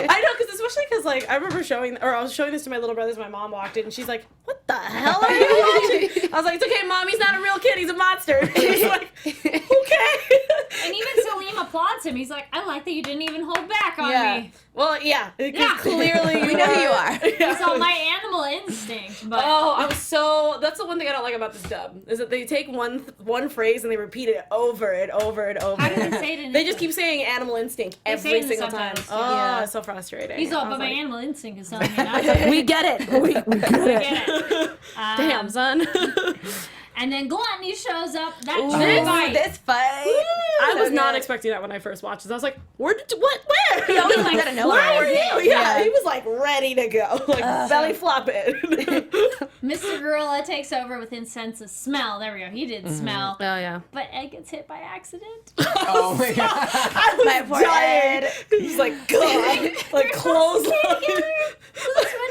Speaker 4: I know, because especially because like I remember I was showing this to my little brothers. My mom walked in and she's like, "What the hell are you watching?" I was like, "It's okay, Mom. He's not a real kid. He's a monster." She's like, "Okay."
Speaker 1: And even Salim applauds him. He's like, I like that you didn't even hold back on me.
Speaker 4: Well, yeah. Because
Speaker 1: Yeah.
Speaker 4: clearly
Speaker 3: We know who you are.
Speaker 1: It's all my animal instinct. But
Speaker 4: Oh, I was so. That's the one thing I don't like about this dub is that they take one phrase and they repeat it over and over and over.
Speaker 1: how do they say it in
Speaker 4: They just keep saying animal instinct
Speaker 1: They say it
Speaker 4: every
Speaker 1: in the
Speaker 4: single time.
Speaker 1: subtitles,
Speaker 4: Oh,
Speaker 3: yeah.
Speaker 4: it's so frustrating.
Speaker 1: He's all,
Speaker 4: I
Speaker 1: but
Speaker 4: was
Speaker 1: my
Speaker 4: like,
Speaker 1: animal instinct is telling me not to.
Speaker 4: We get it. We get it.
Speaker 1: Get it.
Speaker 4: Damn, son.
Speaker 1: And then Gluttony shows up. That tree fight.
Speaker 3: This fight.
Speaker 4: I was
Speaker 3: So
Speaker 4: not
Speaker 3: good.
Speaker 4: expecting that when I first watched this. I was like, where? He
Speaker 3: always comes out of nowhere.
Speaker 4: Where were you? Yeah,
Speaker 3: Yeah.
Speaker 4: he was like ready to go, like belly flopping.
Speaker 1: Mr. Gorilla takes over with his sense of smell. There we go. He did smell.
Speaker 4: Oh yeah.
Speaker 1: But Ed gets hit by accident.
Speaker 5: Oh my god.
Speaker 4: I was
Speaker 3: My poor
Speaker 4: dying.
Speaker 3: Ed.
Speaker 4: He's like, God, like close.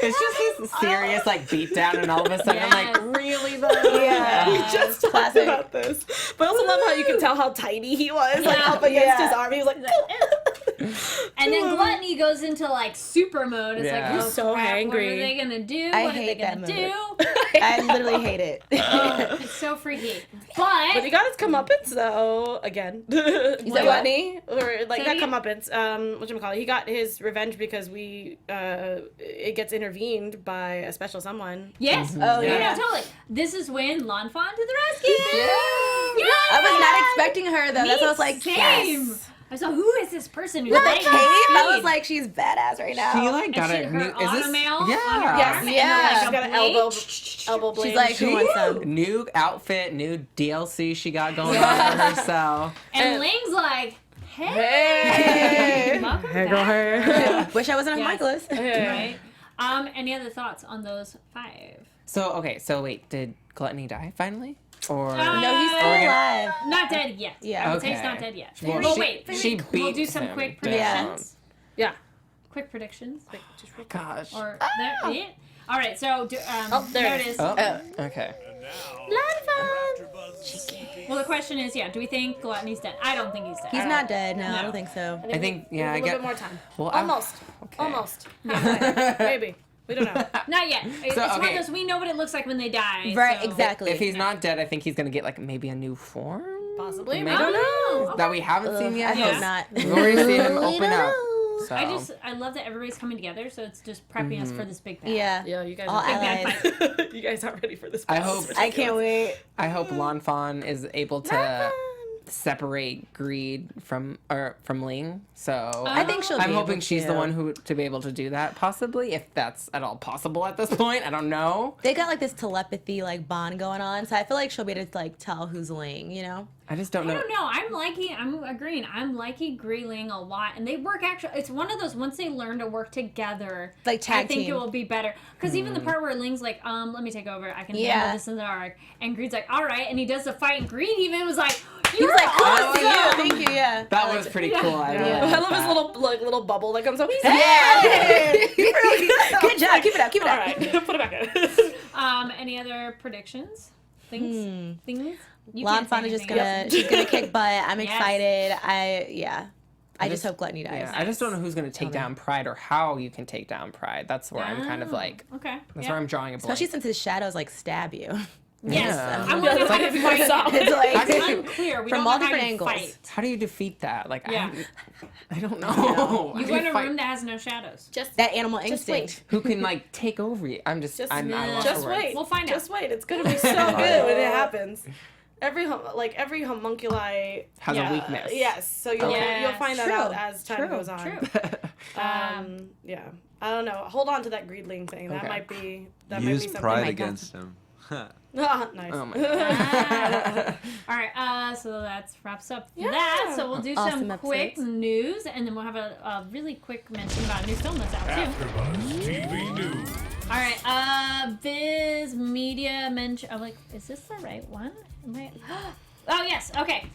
Speaker 5: It's just this serious like beatdown, and all of a sudden I'm like, really though?
Speaker 3: Yeah.
Speaker 4: We just talked
Speaker 3: Classic.
Speaker 4: about this, but I also love how you can tell how tiny he was, like
Speaker 1: Yeah.
Speaker 4: up against
Speaker 3: Yeah.
Speaker 4: his arm. He was like,
Speaker 1: And then Gluttony goes into like super mode. It's
Speaker 5: Yeah.
Speaker 1: like, oh,
Speaker 4: He's so
Speaker 1: crap,
Speaker 4: angry.
Speaker 1: What are they gonna do?
Speaker 3: I
Speaker 1: What are they
Speaker 3: hate that
Speaker 1: gonna
Speaker 3: move.
Speaker 1: do?
Speaker 3: I literally hate it.
Speaker 1: Oh, it's so freaky.
Speaker 4: But he got his comeuppance though again.
Speaker 3: said what?
Speaker 4: Gluttony, or like
Speaker 1: Say
Speaker 4: not
Speaker 1: it again?
Speaker 4: comeuppance. Whatchamacallit? He got his revenge because it gets intervened by a special someone.
Speaker 1: Yes.
Speaker 3: Oh,
Speaker 1: Yeah,
Speaker 3: yeah.
Speaker 1: totally. This is when Lanfan to the rescue.
Speaker 3: I was not expecting her though. That's what I was like,
Speaker 1: Same.
Speaker 3: yes.
Speaker 1: I was like, who is this person who's
Speaker 3: Like
Speaker 1: like
Speaker 3: Kate, I was like, she's badass right now.
Speaker 5: She like got
Speaker 1: and
Speaker 5: a
Speaker 1: her
Speaker 5: new. Is this?
Speaker 1: automail on her
Speaker 5: Yeah.
Speaker 3: Yes.
Speaker 1: arm,
Speaker 3: Yeah.
Speaker 1: and
Speaker 4: She's
Speaker 1: like
Speaker 4: got
Speaker 1: a
Speaker 4: an
Speaker 1: blade.
Speaker 4: elbow blade.
Speaker 3: She's like, who wants some?
Speaker 5: New outfit, new DLC she got going on herself.
Speaker 1: And Ling's like, hey,
Speaker 4: Hey.
Speaker 1: welcome
Speaker 4: Hey, girl,
Speaker 1: back.
Speaker 4: hey.
Speaker 3: Wish I wasn't on
Speaker 1: Yes.
Speaker 3: my list.
Speaker 1: Right? Any other thoughts on those 5?
Speaker 5: So okay, so wait, did Gluttony die finally? Or
Speaker 3: No, he's still
Speaker 5: Are we gonna-
Speaker 3: alive.
Speaker 1: Not dead yet.
Speaker 3: Yeah.
Speaker 1: I would say he's
Speaker 5: Okay.
Speaker 1: not dead yet.
Speaker 5: Well,
Speaker 1: But
Speaker 5: she-
Speaker 1: wait,
Speaker 5: she
Speaker 1: we'll do
Speaker 5: beats
Speaker 1: some
Speaker 5: him
Speaker 1: quick
Speaker 5: down.
Speaker 1: predictions.
Speaker 4: Yeah.
Speaker 1: Quick predictions.
Speaker 5: Gosh.
Speaker 1: Or there, yeah. All right, so
Speaker 4: there
Speaker 1: there
Speaker 4: it
Speaker 1: it
Speaker 4: is.
Speaker 1: is.
Speaker 5: Oh, okay.
Speaker 1: Well, the question is, do we think Gluttony's dead? I don't think he's dead.
Speaker 3: He's not dead. No, I
Speaker 1: No.
Speaker 3: don't think so.
Speaker 5: I think
Speaker 4: a
Speaker 5: I
Speaker 4: little
Speaker 5: get
Speaker 4: bit more time.
Speaker 5: Well, I'm-
Speaker 4: Almost.
Speaker 5: okay.
Speaker 4: Almost. Maybe. We don't know.
Speaker 1: Not yet. It's one of
Speaker 5: okay.
Speaker 1: those, we know what it looks like when they die.
Speaker 3: Right,
Speaker 1: so-
Speaker 3: exactly.
Speaker 5: If he's not dead, I think he's gonna get like maybe a new form.
Speaker 4: Possibly.
Speaker 5: Maybe.
Speaker 4: We don't know.
Speaker 1: Oh,
Speaker 5: That we haven't seen yet.
Speaker 3: I hope
Speaker 1: Yeah.
Speaker 3: not.
Speaker 5: We've already seen him
Speaker 3: We
Speaker 5: open
Speaker 3: don't
Speaker 5: up.
Speaker 3: know.
Speaker 5: So.
Speaker 1: I love that everybody's coming together, so it's just prepping us for this big battle.
Speaker 3: Yeah.
Speaker 4: Yeah, you guys.
Speaker 3: All
Speaker 4: are
Speaker 3: allies.
Speaker 4: you guys aren't ready for this.
Speaker 5: I
Speaker 4: This
Speaker 5: hope-
Speaker 4: is
Speaker 3: I
Speaker 4: ridiculous.
Speaker 3: can't wait.
Speaker 5: I hope Lanfan is able to separate Greed from Ling. So
Speaker 3: I think she'll be
Speaker 5: I'm hoping
Speaker 3: able
Speaker 5: she's the
Speaker 3: to.
Speaker 5: one who to be able to do that, possibly, if that's at all possible at this point. I don't know.
Speaker 3: They got like this telepathy like bond going on, so I feel like she'll be able to like tell who's Ling, you know?
Speaker 5: I just don't know.
Speaker 1: I don't know. I'm agreeing. I'm liking Gray Lane a lot, and they work actually. It's one of those once they learn to work together,
Speaker 3: like tag
Speaker 1: I think
Speaker 3: team.
Speaker 1: it will be better. Because even the part where Ling's like, let me take over. I can handle this in the dark, and Green's like, all right, and he does the fight, and Green even was like, you're
Speaker 3: like,
Speaker 1: awesome.
Speaker 3: thank you. Yeah,
Speaker 5: that was pretty cool. I
Speaker 4: I love his little bubble that comes up.
Speaker 3: Hey! Good job. Keep it up. Keep it
Speaker 4: All
Speaker 3: up.
Speaker 4: right, put it back in.
Speaker 1: Any other predictions? Things? You
Speaker 3: Lon
Speaker 1: can't say
Speaker 3: Fonda
Speaker 1: anything.
Speaker 3: she's gonna kick butt. I'm
Speaker 1: Yes.
Speaker 3: excited. I just hope Gluttony dies.
Speaker 5: Yeah, I just don't know who's going to take down Pride or how you can take down Pride. That's where I'm kind of like,
Speaker 1: Okay.
Speaker 5: that's where I'm drawing a blank.
Speaker 3: Especially since his shadows like stab you.
Speaker 1: Yes.
Speaker 5: Yeah.
Speaker 1: I wonder how to fight.
Speaker 3: It's like
Speaker 1: It's unclear. We
Speaker 3: from
Speaker 1: don't
Speaker 3: all
Speaker 1: know how
Speaker 3: different
Speaker 1: you
Speaker 3: angles.
Speaker 1: fight.
Speaker 5: How do you defeat that? Like,
Speaker 1: Yeah.
Speaker 5: I don't know.
Speaker 1: You go in a room that has no shadows.
Speaker 3: that animal
Speaker 4: Just
Speaker 3: instinct.
Speaker 5: Who can like take over you? I'm I'm lost
Speaker 4: Just
Speaker 5: for words.
Speaker 4: wait.
Speaker 1: We'll find out.
Speaker 4: Just wait. It's gonna be so good when it happens. Every homunculi
Speaker 5: Has a weakness.
Speaker 4: Yes, so you'll find that
Speaker 3: True.
Speaker 4: out as time goes on.
Speaker 1: True.
Speaker 4: Yeah, I don't know. Hold on to that greedling thing. That
Speaker 5: Okay.
Speaker 4: might be
Speaker 6: Use
Speaker 4: something.
Speaker 6: pride
Speaker 3: God.
Speaker 6: against him.
Speaker 4: Nice.
Speaker 5: Oh my god.
Speaker 1: All right, so that wraps up
Speaker 4: Yeah.
Speaker 1: that. So we'll do
Speaker 3: Awesome
Speaker 1: some quick
Speaker 3: episodes.
Speaker 1: news, and then we'll have a really quick mention about a new film that's out too.
Speaker 2: AfterBuzz TV News.
Speaker 1: All right, Viz Media mention. Oh, like, is this the right one? Am I? Oh yes. Okay.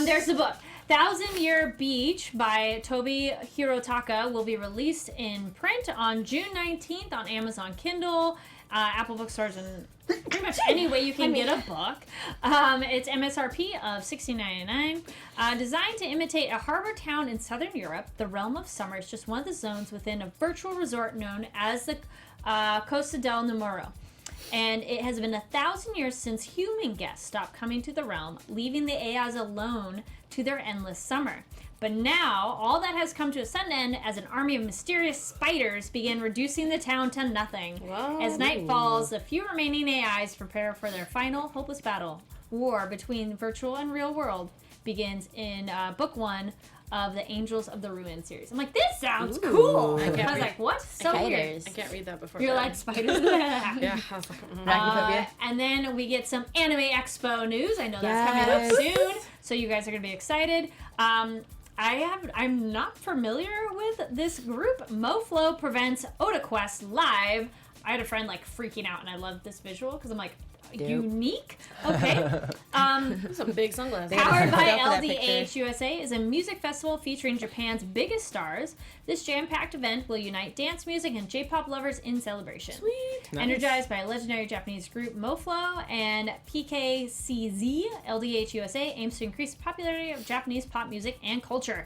Speaker 1: There's the book. 1,000 Year Beach by Tobi Hirotaka will be released in print on June 19th on Amazon Kindle, Apple Bookstores, and pretty much any way you can get a book. It's MSRP of $16.99. Designed to imitate a harbor town in southern Europe, the Realm of Summer is just one of the zones within a virtual resort known as the Costa del Namoro. And it has been 1,000 years since human guests stopped coming to the realm, leaving the AIs alone to their endless summer. But now, all that has come to a sudden end as an army of mysterious spiders begin reducing the town to nothing.
Speaker 4: Whoa.
Speaker 1: As night falls, the few remaining AIs prepare for their final hopeless battle. War between virtual and real world begins in book 1 of the Angels of the Ruin series. I'm like, this sounds cool. I was like, what? So weird.
Speaker 4: I can't read that before.
Speaker 1: You're
Speaker 4: bed.
Speaker 1: like, spiders?
Speaker 4: Yeah. I was like,
Speaker 1: And then we get some Anime Expo news. I know that's coming up soon, so you guys are gonna be excited. I'm not familiar with this group. MoFlo presents Oda Quest live. I had a friend like freaking out, and I loved this visual because I'm like, unique. Okay.
Speaker 4: some big sunglasses.
Speaker 1: Powered by
Speaker 3: Go for that
Speaker 1: LDH
Speaker 3: picture.
Speaker 1: USA is a music festival featuring Japan's biggest stars. This jam-packed event will unite dance music and J-pop lovers in celebration.
Speaker 4: Sweet.
Speaker 5: Nice.
Speaker 1: Energized by legendary Japanese group MoFlo and PKCZ, LDH USA aims to increase the popularity of Japanese pop music and culture.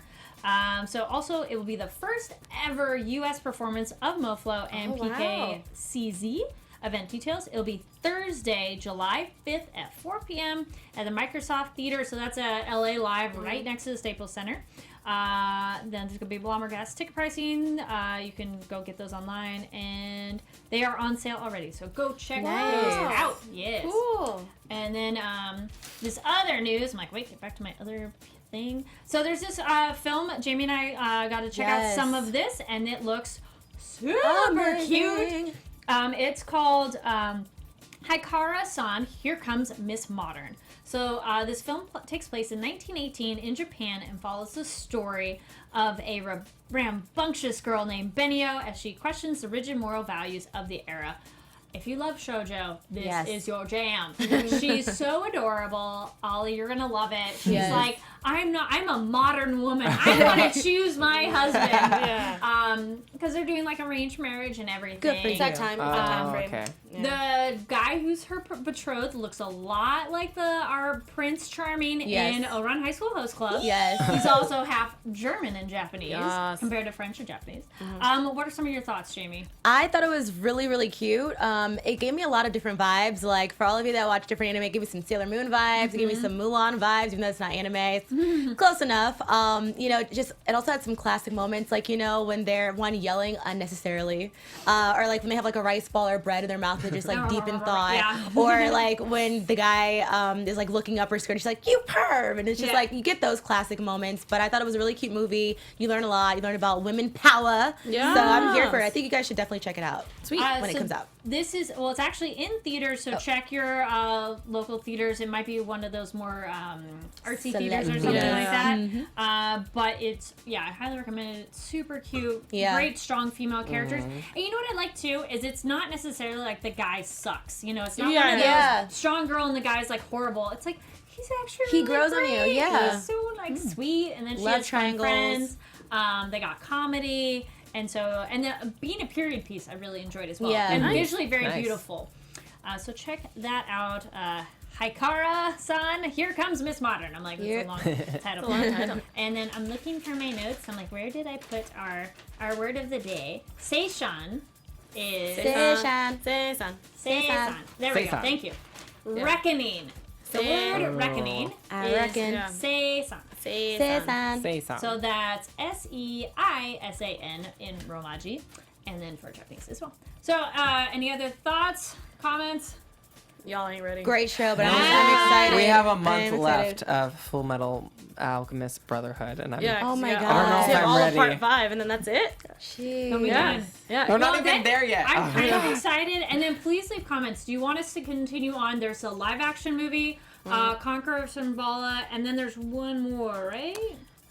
Speaker 1: So also, it will be the first ever U.S. performance of MoFlo and PKCZ. Event details, it'll be Thursday, July 5th at 4 p.m. at the Microsoft Theater. So that's at LA Live, right next to the Staples Center. Then there's going to be Blommergas ticket pricing. You can go get those online, and they are on sale already. So go check those out. Yes.
Speaker 4: Cool.
Speaker 1: And then this other news, I'm like, wait, get back to my other thing. So there's this film, Jamie and I got to check out some of this, and it looks super cute. It's called Hikara-san, Here Comes Miss Modern. So this film takes place in 1918 in Japan and follows the story of a rambunctious girl named Benio as she questions the rigid moral values of the era. If you love shoujo, this is your jam. She's so adorable. Ollie, you're going to love it. She's like, I'm a modern woman. I want to choose my husband. Because they're doing like arranged marriage and everything.
Speaker 3: Good for you.
Speaker 4: That time frame.
Speaker 5: Okay.
Speaker 1: The guy who's her betrothed looks a lot like our Prince Charming in Oran High School Host Club.
Speaker 3: Yes.
Speaker 1: He's also half German and Japanese compared to French and Japanese. What are some of your thoughts, Jamie?
Speaker 3: I thought it was really, really cute. It gave me a lot of different vibes. Like, for all of you that watch different anime, it gave me some Sailor Moon vibes. It gave me some Mulan vibes, even though it's not anime. It's close enough. It also had some classic moments, like, when they're yelling unnecessarily, or like when they have like a rice ball or bread in their mouth and they're just like deep in thought, or like when the guy is like looking up her skirt and she's like, you perv, and it's just like, you get those classic moments. But I thought it was a really cute movie. You learn a lot. You learn about women power. So I'm here for it. I think you guys should definitely check it out.
Speaker 4: Sweet.
Speaker 3: When it comes out.
Speaker 1: This this is, well, it's actually in theaters, so check your local theaters. It might be one of those more artsy theaters or something like that. But it's, I highly recommend it. It's super cute.
Speaker 3: Yeah.
Speaker 1: Great, strong female characters. And you know what I like too is it's not necessarily like the guy sucks. You know, it's not one of those strong girl and the guy's like horrible. It's like he's actually
Speaker 3: he grows on you. Yeah,
Speaker 1: he's so like sweet. And then she
Speaker 3: Love
Speaker 1: has
Speaker 3: triangles.
Speaker 1: friends. They got comedy. And so, and then being a period piece, I really enjoyed as well.
Speaker 3: Yeah.
Speaker 1: And
Speaker 3: Nice.
Speaker 1: visually very beautiful. So check that out. Haikara-san, Here Comes Miss Modern. I'm like, that's a long title. And then I'm looking for my notes. I'm like, where did I put our word of the day? Seishan is...
Speaker 3: Seishan.
Speaker 1: Seisan. There we go. Thank you. Reckoning. The word reckoning is Seisan.
Speaker 3: Seisan.
Speaker 1: So that's Seisan in Romaji, and then for Japanese as well. So, any other thoughts, comments?
Speaker 4: Y'all ain't ready.
Speaker 3: Great show, but I'm excited.
Speaker 5: We have a
Speaker 3: I'm
Speaker 5: month
Speaker 3: excited.
Speaker 5: left of Full Metal Alchemist Brotherhood, and I'm
Speaker 3: Oh my God.
Speaker 5: I don't know if I'm
Speaker 4: all
Speaker 5: ready.
Speaker 4: of part 5, and then that's it.
Speaker 1: Don't be done.
Speaker 5: We're not even there yet.
Speaker 1: I'm kind of excited. And then please leave comments. Do you want us to continue on? There's a live action movie, Conqueror of Shambhala, and then there's one more, right?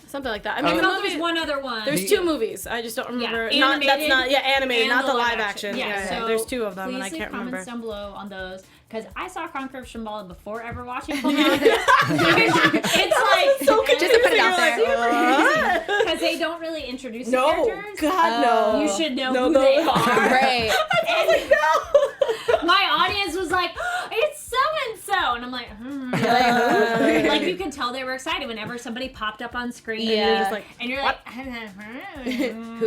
Speaker 4: Something like that. I
Speaker 1: I
Speaker 4: mean,
Speaker 1: thought there's one other one.
Speaker 4: There's 2 movies. I just don't remember.
Speaker 1: Yeah, animated
Speaker 4: animated,
Speaker 1: and
Speaker 4: not the live action.
Speaker 1: So
Speaker 4: there's 2 of them, and I
Speaker 1: please
Speaker 4: can't
Speaker 1: leave
Speaker 4: remember.
Speaker 1: comments down below on those. Because I saw Conqueror of Shambhala before ever watching Fullmetal. It's like
Speaker 4: so
Speaker 3: Just to put it out there.
Speaker 1: because they don't really introduce the
Speaker 4: No,
Speaker 1: characters.
Speaker 4: God no.
Speaker 1: You should know who they are.
Speaker 3: Right.
Speaker 1: And my audience was like, "It's so and so," and I'm like, like you can tell they were excited whenever somebody popped up on screen.
Speaker 3: Yeah.
Speaker 1: And you're like,
Speaker 3: Who's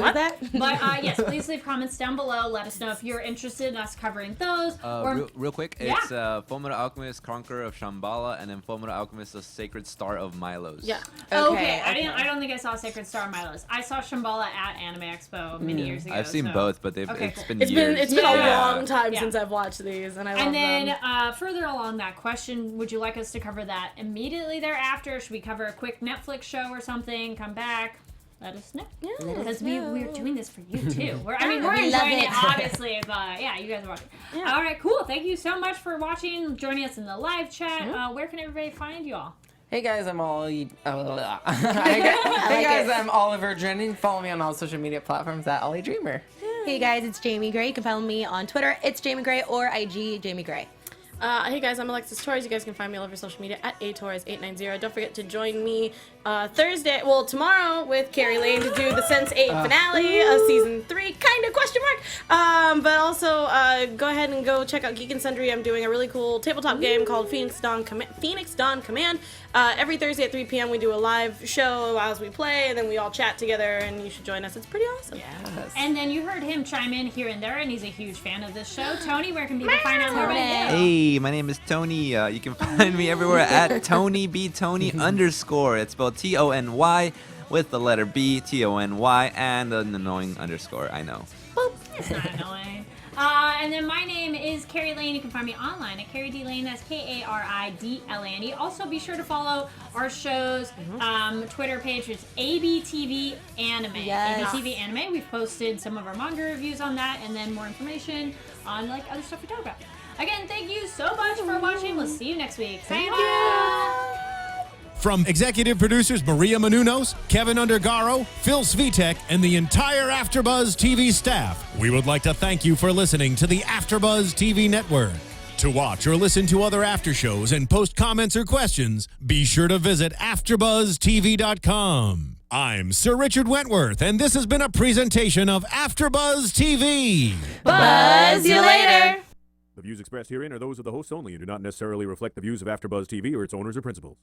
Speaker 3: that?
Speaker 1: But yes, please leave comments down below. Let us know if you're interested in us covering those.
Speaker 6: Real quick, it's Fullmetal Alchemist, Conqueror of Shambhala, and then Fullmetal Alchemist, The Sacred Star of Milos.
Speaker 4: Yeah.
Speaker 1: Okay. I don't think I saw Sacred Star of Milos. I saw Shambhala at Anime Expo many years ago.
Speaker 6: I've seen both, but it's been
Speaker 4: It's
Speaker 6: years.
Speaker 4: been a long time since I've watched these, and I love
Speaker 1: And then
Speaker 4: them.
Speaker 1: further along that question, would you like us to cover that immediately thereafter? Should we cover a quick Netflix show or something? Come back. Let us know.
Speaker 3: Yeah,
Speaker 1: Because we're doing this for you too. We're
Speaker 3: we love
Speaker 1: enjoying it,
Speaker 3: it.
Speaker 1: obviously, but you guys are watching. Yeah. All right, cool. Thank you so much for watching, joining us in the live chat. Where can everybody find you all?
Speaker 5: Hey guys, I'm Hey guys, I'm Oliver Drennan. Follow me on all social media platforms at Ollie Dreamer.
Speaker 3: Hey guys, it's Jaimi Gray. You can follow me on Twitter. It's Jaimi Gray or IG Jaimi Gray.
Speaker 4: Hey guys, I'm Alexis Torres. You guys can find me all over social media at atorres890. Don't forget to join me tomorrow with Kari Lane to do the Sense8 finale of season 3, kind of question mark. But also go ahead and go check out Geek and Sundry. I'm doing a really cool tabletop game called Phoenix Dawn Command. Every Thursday at 3 p.m. we do a live show as we play, and then we all chat together, and you should join us. It's pretty awesome.
Speaker 5: Yes.
Speaker 1: And then you heard him chime in here and there, and he's a huge fan of this show. Tony, where can people find out more about you?
Speaker 6: Hey, my name is Tony. You can find me everywhere at Tony B Tony _ It's spelled Tony with the letter B, Tony, and an annoying underscore. I know.
Speaker 1: It's not annoying. And then my name is Kari Lane. You can find me online at Kari D Lane. That's KARIDLANE. Also, be sure to follow our show's Twitter page. It's ABTV Anime.
Speaker 3: Yes.
Speaker 1: ABTV Anime. We've posted some of our manga reviews on that, and then more information on like other stuff we talk about. Again, thank you so much for watching. We'll see you next week. Sayonara.
Speaker 2: From executive producers Maria Menounos, Keven Undergaro, Phil Svitek, and the entire AfterBuzz TV staff, we would like to thank you for listening to the AfterBuzz TV network. To watch or listen to other after shows and post comments or questions, be sure to visit AfterBuzzTV.com. I'm Sir Richard Wentworth, and this has been a presentation of AfterBuzz TV.
Speaker 3: Buzz you later.
Speaker 7: The views expressed herein are those of the hosts only and do not necessarily reflect the views of AfterBuzz TV or its owners or principals.